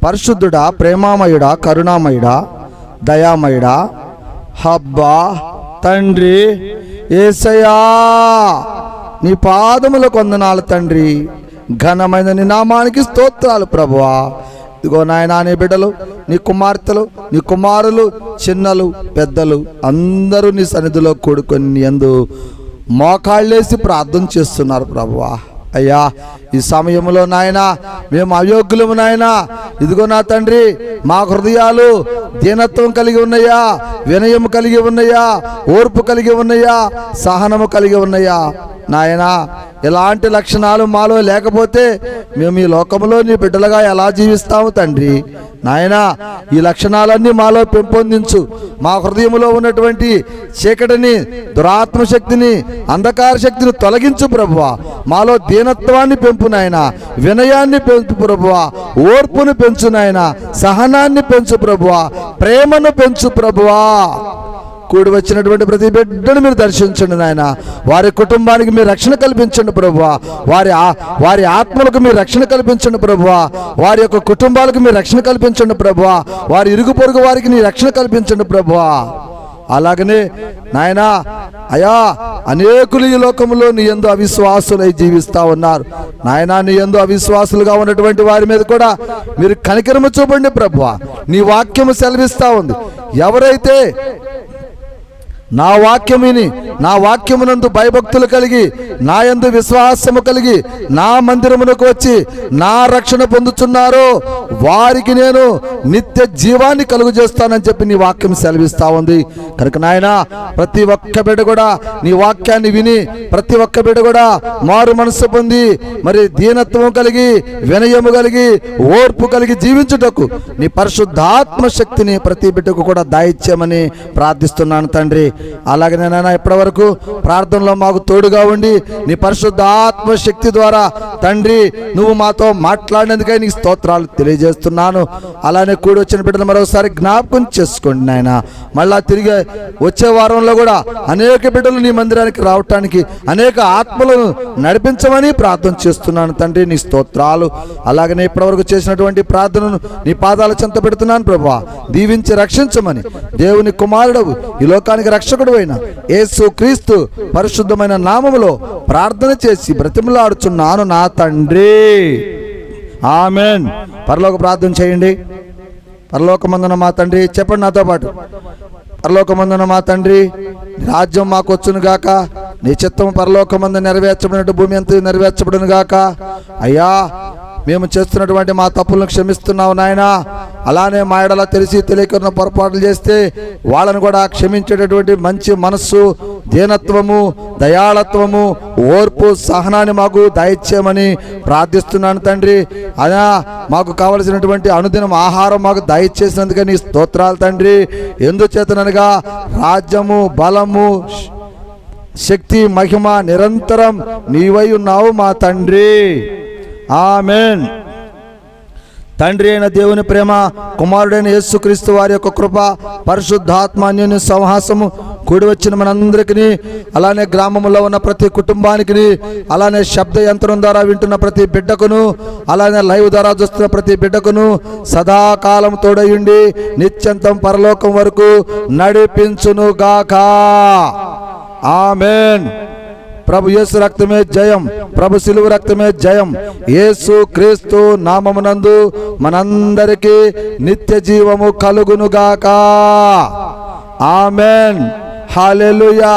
పరిశుద్ధుడా, ప్రేమామయుడా, కరుణామయుడా, దయామయుడా, హబ్బా తండ్రి యేసయ్యా, నీ పాదములకు వందనాలు తండ్రి. ఘనమైన నీ నామానికి స్తోత్రాలు ప్రభువా. ఇదిగో నాయనా, నీ బిడ్డలు, నీ కుమార్తెలు, నీ కుమారులు, చిన్నలు, పెద్దలు అందరూ నీ సన్నిధిలో కూడుకొని నీ యందు మోకాళ్ళేసి ప్రార్థన చేస్తున్నారు ప్రభువా. అయ్యా, ఈ సమయంలో నాయనా మేము అయోగ్యులము నాయనా. ఇదిగో నా తండ్రి, మా హృదయాలు దీనత్వం కలిగి ఉన్నాయా, వినయము కలిగి ఉన్నాయా, ఓర్పు కలిగి ఉన్నాయా, సహనము కలిగి ఉన్నాయా నాయనా. ఇలాంటి లక్షణాలు మాలో లేకపోతే మేము ఈ లోకంలో నీ బిడ్డలుగా ఎలా జీవిస్తాము తండ్రి. నాయనా, ఈ లక్షణాలన్నీ మాలో పెంపొందించు. మా హృదయంలో ఉన్నటువంటి చీకటిని, దురాత్మ శక్తిని, అంధకార శక్తిని తొలగించు ప్రభువా. మాలో దీనత్వాన్ని పెంపు నాయనా, వినయాన్ని పెంచు ప్రభువా, ఓర్పును పెంచు నాయనా, సహనాన్ని పెంచు ప్రభువా, ప్రేమను పెంచు ప్రభువా. కూడి వచ్చినటువంటి ప్రతి బిడ్డను మీరు దర్శించండి నాయన. వారి కుటుంబానికి మీరు రక్షణ కల్పించండి ప్రభువా. వారి ఆత్మలకు మీరు రక్షణ కల్పించండి ప్రభువా. వారి యొక్క కుటుంబాలకు మీరు రక్షణ కల్పించండి ప్రభువా. వారి ఇరుగు పొరుగు వారికి నీ రక్షణ కల్పించండి ప్రభువా. అలాగనే నాయనా అయా, అనేకులు ఈ లోకంలో నీ యందు అవిశ్వాసులై జీవిస్తా ఉన్నారు నాయనా. నీ యందు అవిశ్వాసులుగా ఉన్నటువంటి వారి మీద కూడా మీరు కనికరము చూపండి ప్రభువా. నీ వాక్యము సెలవిస్తా ఉంది, ఎవరైతే నా వాక్యం విని నా వాక్యమునందు భయభక్తులు కలిగి నా యందు విశ్వాసము కలిగి నా మందిరమునకు వచ్చి నా రక్షణ పొందుచున్నారో వారికి నేను నిత్య జీవాన్ని కలుగు చేస్తానని చెప్పి నీ వాక్యం సెలవిస్తా ఉంది. కనుక నాయన, ప్రతి ఒక్క బిడ్డ కూడా నీ వాక్యాన్ని విని ప్రతి ఒక్క బిడ్డ కూడా మారు మనసు పొంది మరి దీనత్వం కలిగి వినయము కలిగి ఓర్పు కలిగి జీవించుటకు నీ పరిశుద్ధాత్మ శక్తిని ప్రతి బిడ్డకు కూడా దయచేయమని ప్రార్థిస్తున్నాను తండ్రి. అలాగే నాయనా, ఇప్పటి వరకు ప్రార్థనలో మాకు తోడుగా ఉండి నీ పరిశుద్ధ ఆత్మ శక్తి ద్వారా తండ్రి నువ్వు మాతో మాట్లాడినందుకై నీకు స్తోత్రాలు తెలియజేస్తున్నాను. అలానే కూడి వచ్చిన బిడ్డలు మరోసారి జ్ఞాపకం చేసుకోండి నాయన. మళ్ళా తిరిగి వచ్చే వారంలో కూడా అనేక బిడ్డలు నీ మందిరానికి రావటానికి అనేక ఆత్మలను నడిపించమని ప్రార్థన చేస్తున్నాను తండ్రి, నీ స్తోత్రాలు. అలాగనే ఇప్పటివరకు చేసినటువంటి ప్రార్థనను నీ పాదాల చెంత పెడుతున్నాను ప్రభువా. దీవించి రక్షించమని దేవుని కుమారుడవు ఈ లోకానికి రక్షకుడు అయిన యేసు క్రీస్తు పరిశుద్ధమైన నామములో ప్రార్థన చేసి బ్రతిమలాడుచున్నాను నా తండ్రి, ఆమెన్. పరలోక ప్రార్థన చేయండి. పరలోకమందున మా తండ్రి, చెప్పండి నాతో పాటు. పరలోకమందున మా తండ్రి, రాజ్యం మాకు వచ్చును గాక, నీ చిత్తం పరలోకమందు నెరవేర్చబడినట్టు భూమి అంతా నెరవేర్చబడును గాక. అయ్యా, మేము చేస్తున్నటువంటి మా తప్పులను క్షమిస్తున్నావు నాయన. అలానే మా ఎడల తెలిసి తెలియకున్న పొరపాట్లు చేస్తే వాళ్ళను కూడా క్షమించేటటువంటి మంచి మనస్సు, దీనత్వము, దయాళత్వము, ఓర్పు, సహనాన్ని మాకు దయచేయమని ప్రార్థిస్తున్నాను తండ్రి. అలా మాకు కావలసినటువంటి అనుదినం ఆహారం మాకు దయచేసినందుకే నీ స్తోత్రాలు తండ్రి. ఎందుచేతనగా రాజ్యము, బలము, శక్తి, మహిమ నిరంతరం నీవై ఉన్నావు మా తండ్రి, ఆమెన్. తండ్రి అయిన దేవుని ప్రేమ, కుమారుడైన యేసుక్రీస్తు వారి యొక్క కృప, పరిశుద్ధాత్మ అన్యోన్య సహవాసము కూడి వచ్చిన మనందరికీ, అలానే గ్రామంలో ఉన్న ప్రతి కుటుంబానికి, అలానే శబ్ద యంత్రం ద్వారా వింటున్న ప్రతి బిడ్డకును, అలానే లైవ్ ద్వారా చూస్తున్న ప్రతి బిడ్డకును సదాకాలం తోడయుండి నిత్యంతం పరలోకం వరకు నడిపించును గాక, ఆమెన్. ప్రభు యేసు రక్తమే జయం, ప్రభు శిలువ రక్తమే జయం. యేసు క్రీస్తు నామమునందు మనందరికీ నిత్య జీవము కలుగునుగాక, ఆమెన్. హల్లెలూయా,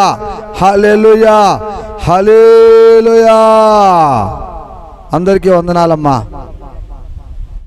హల్లెలూయా, హల్లెలూయా. అందరికీ వందనాలమ్మా.